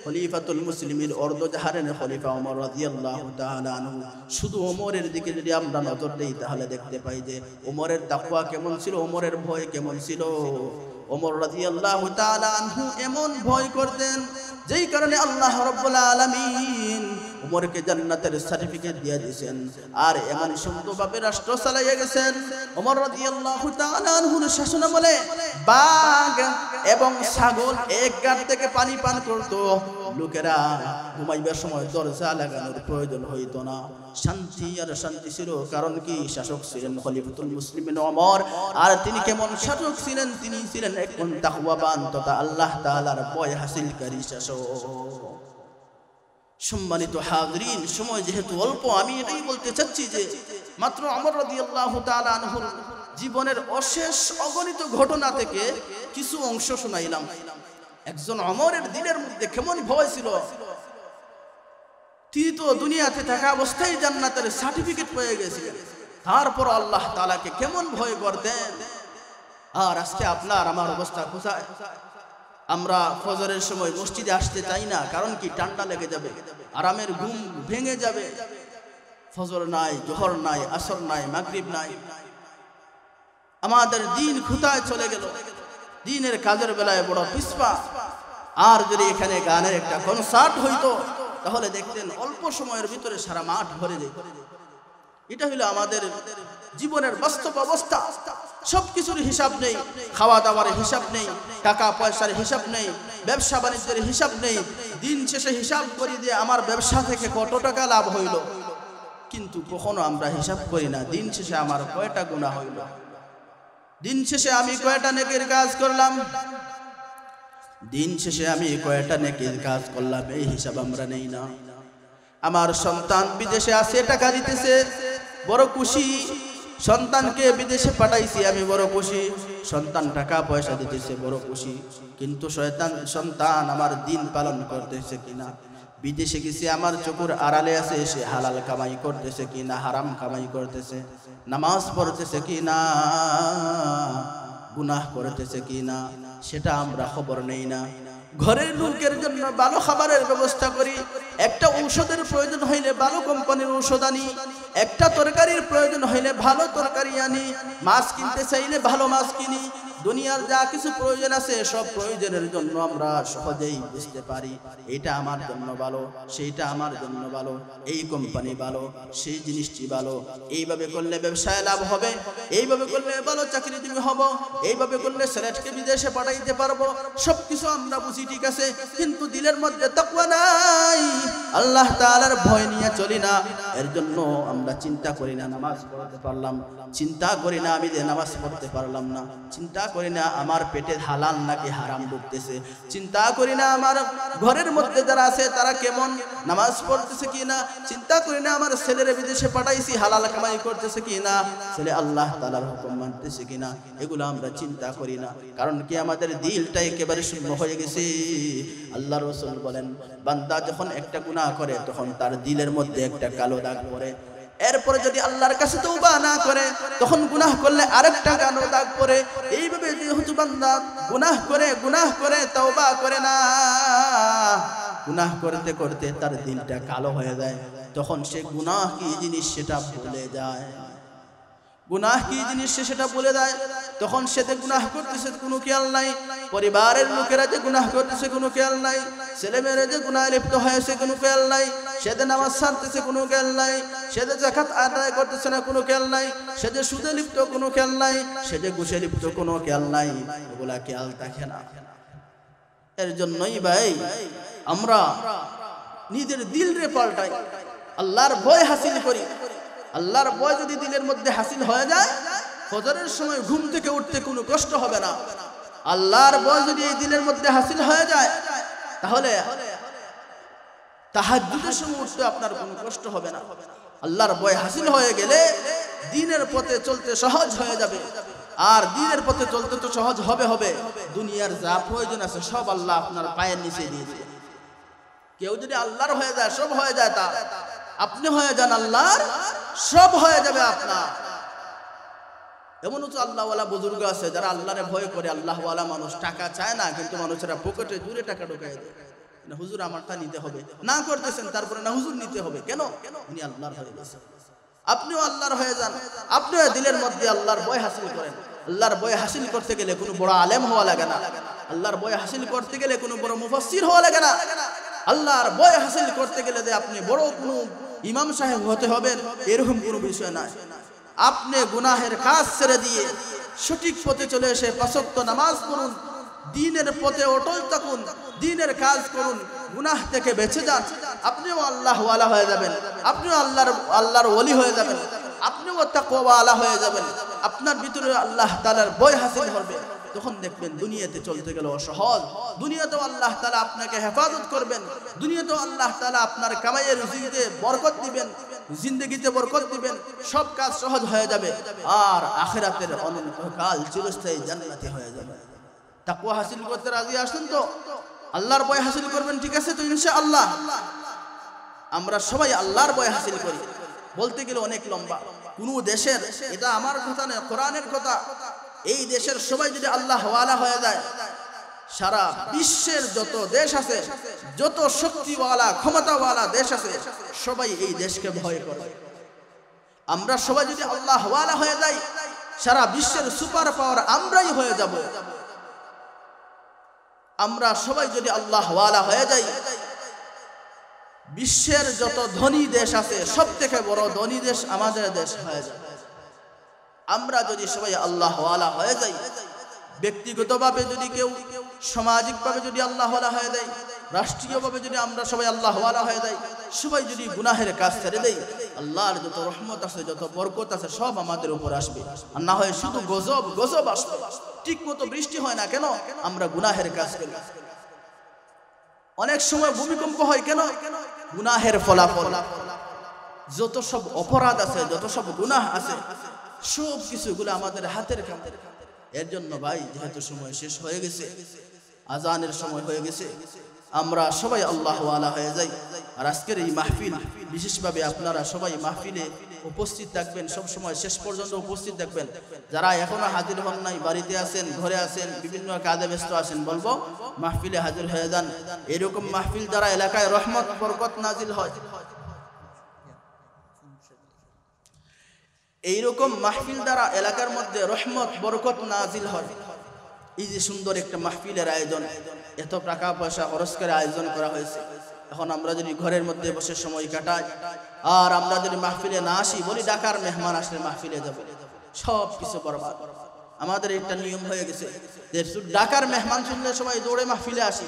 খলিফাতুল মুসলিমিন অর্ধজাহারের খলিফা ওমর রাদিয়াল্লাহু তাআলা আনহু। শুধু ওমরের দিকে যদি আমরা নজর দেই তাহলে দেখতে পাই যে ওমরের তাকওয়া কেমন ছিল, ওমরের ভয় কেমন ছিল। ওমর রাদিয়াল্লাহু তাআলা আনহু এমন ভয় করতেন, যেই কারণে আল্লাহ রাব্বুল আলামিন ওমরকে জান্নাতের সার্টিফিকেট দিয়ে দিয়েছেন আর এমন সুন্দরভাবে রাষ্ট্র চালাইয়া গেছেন। ওমর রাদিয়াল্লাহু তাআলা আনহুর শাসনামলে বাঘ এবং ছাগল এক গাঁট থেকে পানি পান করত। লোকেরা ঘুমাইবার সময় দরজা লাগানোর প্রয়োজন হইত না। শান্তি আর শান্তি ছিল। কারণ কি? শাসক ছিলেন খলিফাতুল মুসলিমিন ওমর। আর তিনি কেমন শাসক ছিলেন? তিনি ছিলেন একজন তাকওয়াবান তথা আল্লাহ তাআলার ভয় হাসিলকারী শাসক। সম্মানিত হাজরিন, সময় যেহেতু অল্প, আমি এটাই বলতে চাচ্ছি যে মাত্র ওমর রাদিয়াল্লাহু তাআলা আনহুর জীবনের অশেষ অগণিত ঘটনা থেকে কিছু অংশ শোনাইলাম। একজন ওমরের দিলের মধ্যে কেমন ভয় ছিল। তিনি তো দুনিয়াতে থাকা অবস্থায় জান্নাতের সার্টিফিকেট পেয়ে গেছিলেন, তারপর আল্লাহ তাআলাকে কেমন ভয় করতেন। আর আজকে আপনার আমার অবস্থা কোথায়? আমরা ফজরের সময় মসজিদে আসতে চাই না। কারণ কি? ঠান্ডা লেগে যাবে, আরামের ঘুম ভেঙে যাবে। ফজর নাই, জোহর নাই, আসর নাই, মাগরিব নাই। আমাদের দিন খুঁতায় চলে গেল, দিনের কাজের বেলায় বড় পিছপা। আর যদি এখানে গানের একটা কনসার্ট হইতো তাহলে দেখতেন অল্প সময়ের ভিতরে সারা মাঠ ভরে যেত। এটা হলো আমাদের জীবনের বাস্তব অবস্থা। সবকিছুর হিসাব নেই, খাওয়া দাওয়ার হিসাব নেই, টাকা পয়সার হিসাব নেই, ব্যবসা বাণিজ্যের হিসাব নেই। দিন শেষে হিসাব করি যে আমার ব্যবসা থেকে কত টাকা লাভ হইল, কিন্তু কখনো আমরা হিসাব করি না দিন শেষে আমার কয়টা গুনাহ হইল। দিন শেষে আমি কয়টা নেকির কাজ করলাম, দিন শেষে আমি কয়টা নেকির কাজ করলাম, এই হিসাব আমরা নেই না। আমার সন্তান বিদেশে আছে, টাকা দিতেছে, বড় খুশি। সন্তানকে বিদেশে পাঠাইছি, আমি বড় খুশি। সন্তান টাকা পয়সা দিতেছে, বড় খুশি। কিন্তু সন্তান আমার দিন পালন করতেছে কিনা, বিদেশে গেছে আমার চোখের আড়ালে আছে, সে হালাল কামাই করতেছে কিনা, হারাম কামাই করতেছে, নামাজ পড়তেছে কিনা, গুনাহ করতেছে কিনা, সেটা আমরা খবর নেই না। ঘরের লোকের জন্য ভালো খাবারের ব্যবস্থা করি, একটা ঔষধের প্রয়োজন হইলে ভালো কোম্পানির ঔষধ আনি, একটা তরকারির প্রয়োজন হইলে ভালো তরকারি আনি, মাছ কিনতে চাইলে ভালো মাছ কিনি। দুনিয়ার যা কিছু প্রয়োজন আছে সব প্রয়োজনের জন্য আমরা সহজেই বুঝতে পারি এটা আমার জন্য ভালো, সেইটা আমার জন্য ভালো, এই কোম্পানি ভালো, সেই জিনিসটি ভালো, এইভাবে করলে ব্যবসায় লাভ হবে, এইভাবে করলে ভালো চাকরিজীবী হব, এইভাবে করলে ছেলেকে বিদেশে পাঠাইতে পারবো। সবকিছু আমরা বুঝি, ঠিক আছে, কিন্তু দিলের মধ্যে তাকওয়া নাই, আল্লাহ তাআলার ভয় নিয়ে চলি না। এর জন্য আমরা চিন্তা করি না নামাজ পড়তে পারলাম, চিন্তা করি না আমি যে নামাজ পড়তে পারলাম না, চিন্তা করি না আমার পেটে হালাল নাকি হারাম ঢুকতেছে, চিন্তা করি না আমার ঘরের মধ্যে যারা আছে তারা কেমন নামাজ পড়তেছে কিনা, চিন্তা করি না আমার ছেলের বিদেশে পাঠাইছি হালাল কামাই করতেছে কিনা, ছেলে আল্লাহ তাআলার হুকুম মানতেছে কিনা, এগুলো আমরা চিন্তা করি না। কারণ কি আমাদের দিলটা একেবারে শূন্য হয়ে গেছে। আল্লাহ রাসূল বলেন, বান্দা যখন একটা গুনাহ করে তখন তার দিলের মধ্যে একটা কালো দাগ পড়ে, এরপরে যদি আল্লাহর কাছে তওবা না করে তখন গুনাহ করলে আরেকটা কালো দাগ পড়ে। এইভাবে যেহেতু বান্দা গুনাহ করে তওবা করে না, গুনাহ করতে করতে তার দিলটা কালো হয়ে যায়, তখন সে গুনাহ কি জিনিস সেটা ভুলে যায়, গুনাহ কি জিনিস সেটা ভুলে যায়। তখন সে যে গুনাহ করতেছে কোনো খেয়াল নাই, পরিবারের লোকেরা যে গুনাহ করতেছে কোনো খেয়াল নাই, ছেলেমেয়েরা যে গুনাহে লিপ্ত হয়েছে কোনো খেয়াল নাই, সে যে নামাজ ছাড়তেছে কোনো খেয়াল নাই, সে যে যাকাত আদায় করতেছে না কোনো খেয়াল নাই, সে যে সুদে লিপ্ত কোনো খেয়াল নাই, সে যে ঘুষে লিপ্ত কোনো খেয়াল নাই, এগুলা খেয়াল থাকে না। এর জন্যই ভাই আমরা নিজের দিল রে পাল্টাই, আল্লাহর ভয় হাসিল করি। আল্লাহর ভয় যদি দিলের মধ্যে হাসিল হয়ে যায়, ফজরের সময় ঘুম থেকে উঠতে কোনো কষ্ট হবে না। আল্লাহর ভয় যদি এই দিলের মধ্যে হাসিল হয়ে যায়, তাহলে তাহাজ্জুদের সময় উঠতে আপনার কোনো কষ্ট হবে না। আল্লাহর ভয় হাসিল হয়ে গেলে দ্বীনের পথে চলতে সহজ হয়ে যাবে। আর দ্বীনের পথে চলতে তো সহজ হবে, দুনিয়ার যা প্রয়োজন আছে সব আল্লাহ আপনার পায়ের নিচে দিয়ে দিবে। কেউ যদি আল্লাহর হয়ে যায়, সব হয়ে যায় তার, আপনি হয়ে যান আল্লাহর, সব হয়ে যাবে আপনার। এমন তো আল্লাহওয়ালা বুজুর্গ আছে যারা আল্লাহরে ভয় করে, আল্লাহওয়ালা মানুষ, টাকা চায় না কিন্তু মানুষেরা পকেটে দূরে টাকা ঢুকাই দেয়, না হুজুর আমারটা নিতে হবে, না করতেছেন তারপরে না হুজুর নিতে হবে, কেন? উনি আল্লাহর হয়ে গেছেন। আপনিও আল্লাহর হয়ে যান, আপনিও দিলের মধ্যে আল্লাহর ভয় হাসিল করেন। আল্লাহর ভয় হাসিল করতে গেলে কোনো বড় আলেম হওয়া লাগে না, আল্লাহর ভয় হাসিল করতে গেলে কোনো বড় মুফাসসির হওয়া লাগে না। আল্লাহর ভয় হাসিল করতে গেলে যে আপনি বড় কোনো ইমাম সাহেব হতে হবেন এরকম কোনো বিষয় নাই। আপনি গুনাহের কাজ ছেড়ে দিয়ে সঠিক পথে চলে এসে পাঁচ ওয়াক্ত নামাজ পড়ুন, দ্বীনের পথে অটল থাকুন, দ্বীনের কাজ করুন, গুনাহ থেকে বেঁচে যান, আপনিও আল্লাহওয়ালা হয়ে যাবেন, আপনিও আল্লাহর ওলি হয়ে যাবেন, আপনিও তাকওয়াওয়ালা হয়ে যাবেন। আপনার ভিতরে আল্লাহ তাআলার ভয় হাসিল হবে, তখন দেখবেন দুনিয়াতে চলতে গেলে সহজ, দুনিয়াতেও আল্লাহ তাআলা আপনাকে হেফাজত করবেন, দুনিয়াতেও আল্লাহ তাআলা আপনার কামাইয়ের রুজিতে বরকত দিবেন, জিন্দেগিতে বরকত দিবেন, সব কাজ সহজ হয়ে যাবে। আর আখিরাতের অনন্তকাল চিরস্থায়ী জান্নাতি হয়ে যাবে। তাকওয়া হাসিল করতে রাজি আসেন তো? আল্লাহর ভয় হাসিল করবেন, ঠিক আছে তো? ইনশাআল্লাহ আমরা সবাই আল্লাহর ভয় হাসিল করি। বলতে গেলে অনেক লম্বা, কোন দেশের, এটা আমার কথা নয়, কোরআনের কথা, এই দেশের সবাই যদি আল্লাহওয়ালা হয়ে যায়, সারা বিশ্বের যত দেশ আছে, যত শক্তিওয়ালা ক্ষমতাওয়ালা দেশ আছে, সবাই এই দেশকে ভয় করে। আমরা সবাই যদি আল্লাহওয়ালা হয়ে যাই, সারা বিশ্বের সুপার পাওয়ার আমরাই হয়ে যাব। আমরা সবাই যদি আল্লাহওয়ালা হয়ে যাই, বিশ্বের যত ধনী দেশ আছে সব থেকে বড় ধনী দেশ আমাদের দেশ হয়ে যাবে। আমরা যদি সবাই আল্লাহওয়ালা হয়ে যাই, ব্যক্তিগতভাবে যদি কেউ, সামাজিকভাবে যদি আল্লাহওয়ালা হয়ে যায়, রাষ্ট্রীয়ভাবে যদি আমরা সবাই আল্লাহওয়ালা হয়ে যাই, সবাই যদি গুনাহের কাজ ছেড়ে দেই, আল্লাহর যত রহমত আছে, যত বরকত আছে সব আমাদের উপর আসবে। আর না হয় শুধু গজব গজব আসবে। ঠিক মতো বৃষ্টি হয় না কেন? আমরা গুনাহের কাজ করি। অনেক সময় ভূমিকম্প হয় কেন? গুনাহের ফলাফল। যত সব অপরাধ আছে, যত সব গুনাহ আছে, সব কিছুগুলো আমাদের হাতের কাম। এর জন্য ভাই, যেহেতু সময় শেষ হয়ে গেছে, আজানের সময় হয়ে গেছে, আমরা সবাই আল্লাহওয়ালা হয়ে যাই। আর আজকের এই মাহফিল, বিশেষভাবে আপনারা সবাই মাহফিলে উপস্থিত থাকবেন, সব সময় শেষ পর্যন্ত উপস্থিত থাকবেন। যারা এখনো হাজির হন নাই, বাড়িতে আছেন, ঘরে আছেন, বিভিন্ন কাজে ব্যস্ত আছেন, বলবো মাহফিলে হাজির হয়ে যান। এরকম মাহফিল দ্বারা এলাকায় রহমত বরকত নাজিল হয়। এইরকম মাহফিল দ্বারা এলাকার মধ্যে রহমত বরকত নাজিল হয়। এই যে সুন্দর একটা মাহফিলের আয়োজন, এত টাকা পয়সা খরচ করে আয়োজন করা হয়েছে, এখন আমরা যদি ঘরের মধ্যে বসে সময় কাটাই, আর আমরা যদি মাহফিলে না আসি, বলি ঢাকার মেহমান আসলে মাহফিলে যাবে, সব কিছু বরবাদ। আমাদের একটা নিয়ম হয়ে গেছে যে ঢাকার মেহমান শুনলে সবাই দৌড়ে মাহফিলে আসি,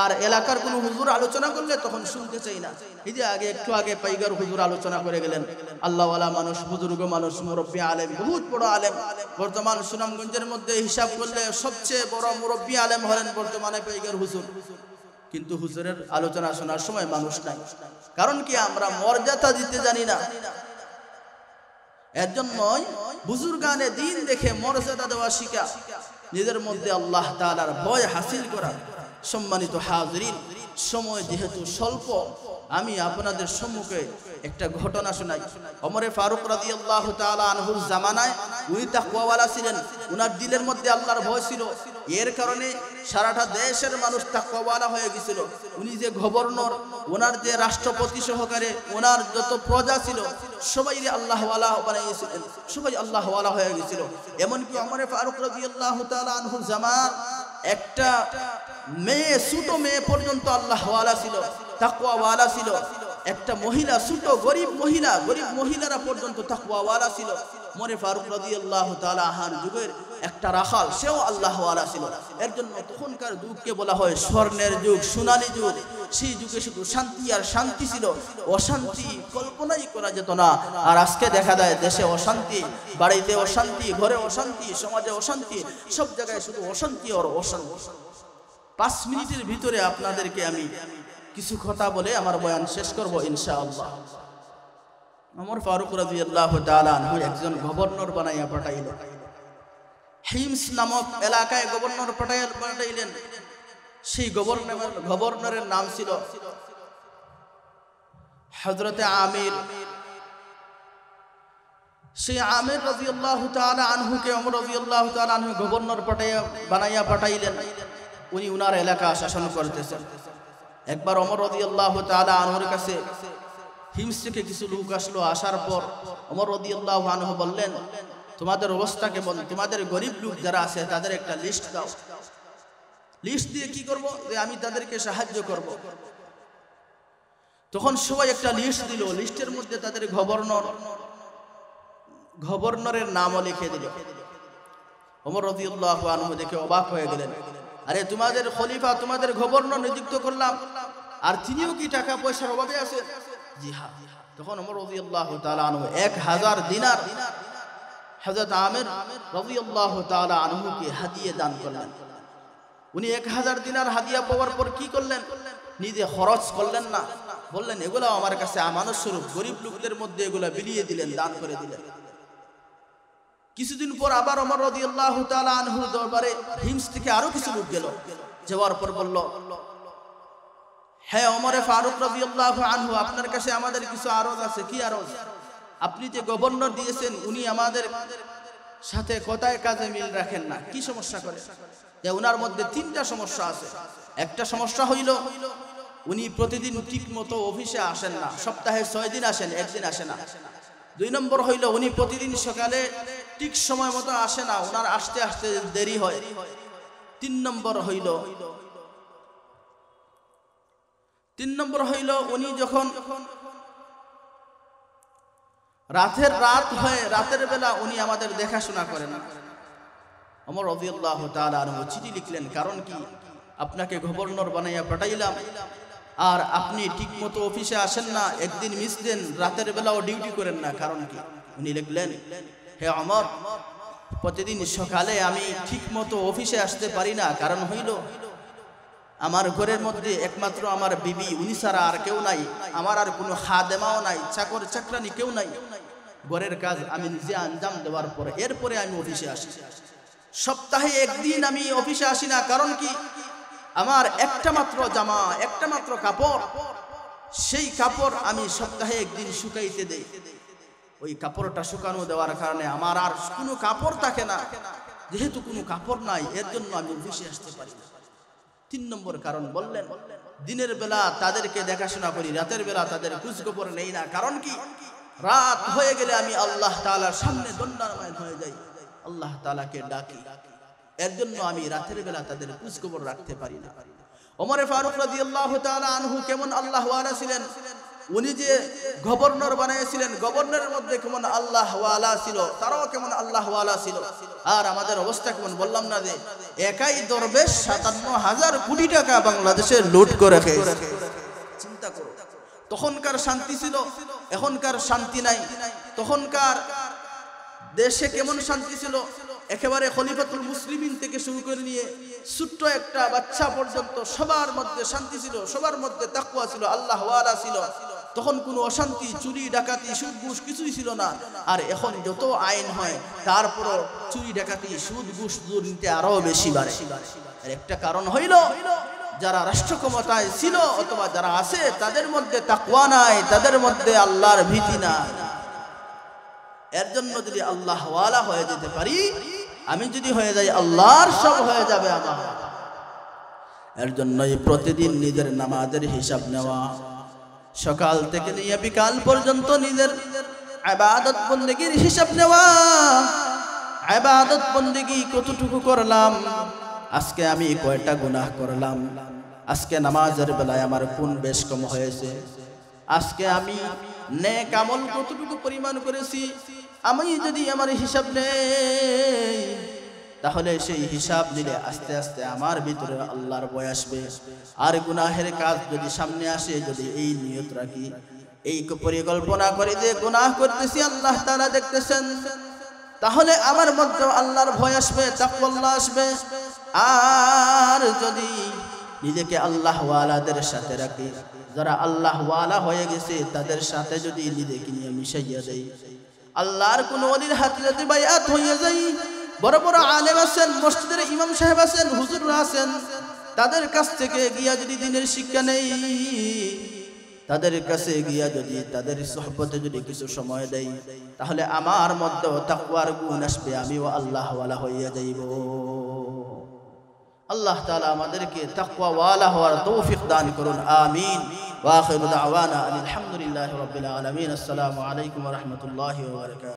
আর এলাকার কোনো হুজুর আলোচনা করলে তখন শুনতে চাই না। এই যে একটু আগে পাইগার হুজুর আলোচনা করে গেলেন, আল্লাহওয়ালা মানুষ, বুজুর্গ মানুষ, মুরব্বী আলেম, বহুত বড় আলেম। বর্তমান সুনামগঞ্জের মধ্যে হিসাব করলে সবচেয়ে বড় মুরব্বী আলেম হলেন বর্তমানে পাইগার হুজুর। কিন্তু হুজুরের আলোচনা শোনার সময় মানুষ নাই। কারণ কি? আমরা মর্যাদা দিতে জানি না। এর জন্যই বুজুর্গানে দিন দেখে মর্যাদা দেওয়া শিখা, নিজের মধ্যে আল্লাহ তাআলার ভয় হাসিল করা। সম্মানিত হাজিরিন, সময় যেহেতু স্বল্প, আমি আপনাদের সম্মুখে একটা ঘটনা শোনাই। ওমরে ফারুক রাদিয়াল্লাহু তাআলা আনহুর জামানায় উনি তাকওয়াওয়ালা ছিলেন, উনার দিলের মধ্যে আল্লাহর ভয় ছিল। এর কারণে সারাটা দেশের মানুষ তাকওয়াওয়ালা হয়ে গিয়েছিল। উনি যে গভর্নর, ওনার যে রাষ্ট্রপতি সহকারে ওনার যত প্রজা ছিল, সবাই আল্লাহওয়ালা বানিয়েছিলেন, সবাই আল্লাহওয়ালা হয়ে গিয়েছিল। এমনকি ওমরে ফারুক রাদিয়াল্লাহু তাআলা আনহুর জামান একটা মেয়ে, ছোট মেয়ে পর্যন্ত আল্লাহওয়ালা ছিল, তাকওয়াওয়ালা ছিল। একটা মহিলা, ছোট গরিব মহিলারা পর্যন্ত তাকওয়াওয়ালা ছিল। ওমরে ফারুক রাদিয়াল্লাহু তাআলা আনহুর যুগের একটা রাখাল, সেও আল্লাহওয়ালা ছিল। এর জন্য তখনকার যুগকে বলা হয় স্বর্ণের যুগ, সোনালী যুগ। সেই যুগে শুধু শান্তি আর শান্তি ছিল, অশান্তি কল্পনাই করা যেত না। আর আজকে দেখা যায় দেশে অশান্তি, বাড়িতে অশান্তি, ঘরে অশান্তি, সমাজে অশান্তি, সব জায়গায় শুধু অশান্তি আর অশান্তি। 5 মিনিটের ভিতরে আপনাদেরকে আমি কিছু কথা বলে আমার বয়ান শেষ করব ইনশাআল্লাহ। ওমর ফারুক রাদিয়াল্লাহু তাআলা আনহু একজন গভর্নর বানাইয়া পাঠাইলেন। হিমস নামক এলাকায় গভর্নর পাঠাইলেন। সেই গভর্নরের নাম ছিল হযরতে আমির। সেই আমির রাদিয়াল্লাহু তাআলা আনহুকে ওমর রাদিয়াল্লাহু তাআলা আনহু গভর্নর বানাইয়া পাঠাইলেন। উনি উনার এলাকা শাসন করতেছেন। একবার ওমর রাদিয়াল্লাহু তাআলা আনহুর কাছে হিমস থেকে কিছু লোক আসলো। আসার পর ওমর রাদিয়াল্লাহু আনহু বললেন, তোমাদের অবস্থা কেমন? তোমাদের গরিব লোক যারা আছে তাদের একটা লিস্ট দাও। লিস্ট দিয়ে কি করব? যে আমি তাদেরকে সাহায্য করব। তখন সবাই একটা লিস্ট দিল। লিস্টের মধ্যে তাদের গভর্নরের নামও লিখে দিল। ওমর রাদিয়াল্লাহু আনহু দেখে অবাক হয়ে গেলেন। আরে তোমাদের খলিফা, তোমাদের গভর্নর নিযুক্ত করলাম, আর তিনিও কি টাকা পয়সার অভাবে আছে? জি হ্যাঁ। তখন ওমর রাদিয়াল্লাহু তাআলা আনহু 1000 দিনার হযরত আমির রাদিয়াল্লাহু তাআলা আনহুকে হাদিয়া দান করলেন। উনি 1000 দিনার হাদিয়া পাওয়ার পর কি করলেন? নিজে খরচ করলেন না, বললেন এগুলো আমার কাছে আমানত স্বরূপ, গরিব লোকদের মধ্যে এগুলো বিলিয়ে দিলেন, দান করে দিলেন। কিছুদিন পর আবার ওমর রাদিয়াল্লাহু তাআলা আনহুর দরবারে হিমস থেকে আরো কিছু লোক গেল। যাওয়ার পর বলল, হ্যাঁ ওমরে ফারুক রাদিয়াল্লাহু আনহু, আপনার কাছে আমাদের কিছু আরজ আছে। কি আরজ? আপনি যে গভর্নর দিয়েছেন উনি আমাদের সাথে কথায় কাজে মিল রাখেন না। কি সমস্যা করে? যে ওনার মধ্যে 3টা সমস্যা আছে। একটা সমস্যা হইল উনি প্রতিদিন ঠিক মতো অফিসে আসেন না, সপ্তাহে 6 দিন আসেন, 1 দিন আসে না। 2 নম্বর হইল উনি প্রতিদিন সকালে ঠিক সময় মতো আসে না, ওনার আসতে আসতে দেরি হয়। 3 নম্বর হইল উনি যখন রাত হয়, রাতের বেলা উনি আমাদের দেখাশোনা করেন না। ওমর রাদিয়াল্লাহু তাআলা আনহু চিঠি লিখলেন, কারণ কি? আপনাকে গভর্নর বানাইয়া পাঠাইলাম, আর আপনি ঠিকমতো অফিসে আসেন না, একদিন মিস দেন, রাতের বেলাও ডিউটি করেন না, কারণ কি? উনি লিখলেন, হে ওমর, প্রতিদিন সকালে আমি ঠিকমতো অফিসে আসতে পারি না, কারণ হইল আমার ঘরের মধ্যে একমাত্র আমার বিবি, উনি ছাড়া আর কেউ নাই, আমার আর কোনো খাদেমাও নাই, চাকর চাকরানি কেউ নাই। ঘরের কাজ আমি নিজে আঞ্জাম দেওয়ার পরে এরপরে আমি অফিসে আসি। সপ্তাহে একদিন আমি অফিসে আসি না, কারণ কি? আমার একটা মাত্র জামা, একটা মাত্র কাপড়, সেই কাপড় আমি সপ্তাহে একদিন শুকাইতে দেই। ওই কাপড়টা শুকানো দেওয়ার কারণে আমার আর কোনো কাপড় থাকে না। যেহেতু কোনো কাপড় নাই, এর জন্য আমি অফিসে আসতে পারি না। 3 নম্বর কারণ বললেন, দিনের বেলা তাদেরকে দেখাশোনা করি, রাতের বেলা তাদের খোঁজখবর নেই না, কারণ কি? রাত হয়ে গেলে আমি আল্লাহ তাআলার সামনে দণ্ডায়মান হয়ে যাই, আল্লাহ তাআলাকে ডাকি, এর জন্য আমি রাতের বেলা তাদের খোঁজখবর রাখতে পারি না। ওমর ফারুক রাদিয়াল্লাহু তাআলা আনহু কেমন আল্লাহ ওয়ালা ছিলেন, উনি যে গভর্নর বানিয়েছিলেন, গভর্নরের মধ্যে কেমন আল্লাহ ওয়ালা ছিল, তারাও কেমন আল্লাহ ওয়ালা ছিল। আর আমাদের অবস্থা কেমন বললাম না, যে একাই দরবেশ 57,000 কোটি টাকা বাংলাদেশে লুট করে খেয়েছে। চিন্তা করো, তখনকার শান্তি ছিল, এখনকার শান্তি নাই। তখনকার দেশে কেমন শান্তি ছিল, একেবারে খলিফাতুল মুসলিমিন থেকে শুরু করে নিয়ে ছোট্ট একটা বাচ্চা পর্যন্ত সবার মধ্যে শান্তি ছিল, সবার মধ্যে তাকওয়া ছিল, আল্লাহ ওয়ালা ছিল। তখন কোনো অশান্তি, চুরি ডাকাতি, সুদ ঘুষ কিছুই ছিল না। আর এখন যত আইন হয়, তারপরও চুরি ডাকাতি, সুদ ঘুষ, দুর্নীতি আরো বেশি বাড়ে। আর একটা কারণ হইল, যারা রাষ্ট্র ক্ষমতায় ছিল অথবা যারা আছে, তাদের মধ্যে তাকওয়া নাই, তাদের মধ্যে আল্লাহর ভীতি নাই। এর জন্য যদি আল্লাহ ওয়ালা হয়ে যেতে পারি, আমি যদি হয়ে যাই আল্লাহর, সব হয়ে যাবে আমার। এর জন্যই প্রতিদিন নিজের নামাজের হিসাব নেওয়া, সকাল থেকে নিয়ে বিকাল পর্যন্ত নিজের ইবাদত বন্দেগীর হিসাব নেওয়া। ইবাদত বন্দেগী কতটুকু করলাম, আজকে আমি কয়টা গুনাহ করলাম, আজকে নামাজের বেলায় আমার কোন বেশ কম হয়েছে, আজকে আমি নেক আমল কতটুকু পরিমাণ করেছি। আমি যদি আমার হিসাব নেই, তাহলে সেই হিসাব নিলে আস্তে আস্তে আমার ভিতরে আল্লাহর ভয় আসবে। আর গুনাহের কাজ যদি সামনে আসে, যদি এই নিয়ত রাখি, এই পরিকল্পনা করে যে গুনাহ করতেছি, আল্লাহ তাআলা দেখতেছেন, তাহলে আমার মধ্যে আল্লাহর ভয় আসবে, তাকওয়া আসবে। আর যদি নিজেকে আল্লাহ ওয়ালাদের সাথে রাখি, যারা আল্লাহ ওয়ালা হয়ে গেছে, তাদের সাথে যদি নিজেকে নিয়ে মিশাইয়া দেই, আল্লাহর কোন ওলির হাতে যদি বায়াত হয়ে যাই, বড় বড় আলেম আছেন, মসজিদের ইমাম সাহেব আছেন, হুজুররা আছেন, তাদের কাছ থেকে গিয়া যদি দ্বীনের শিক্ষা নেই, তাদের কাছে গিয়া যদি তাদের সুহবতে যদি কিছু সময় দেই, তাহলে আমার মধ্যে তাকওয়ার গুণ আসবে, আমিও আল্লাহ ওয়ালা হইয়া যাইব। আল্লাহ তাআলা আমাদেরকে তাকওয়া ওয়ালা হওয়ার তৌফিক দান করুন, আমিন। ওয়া আখিরু দাওয়ানা আলহামদুলিল্লাহি রাব্বিল আলামিন। আসসালামু আলাইকুম ওয়া রাহমাতুল্লাহি ওয়া বারাকাতুহু।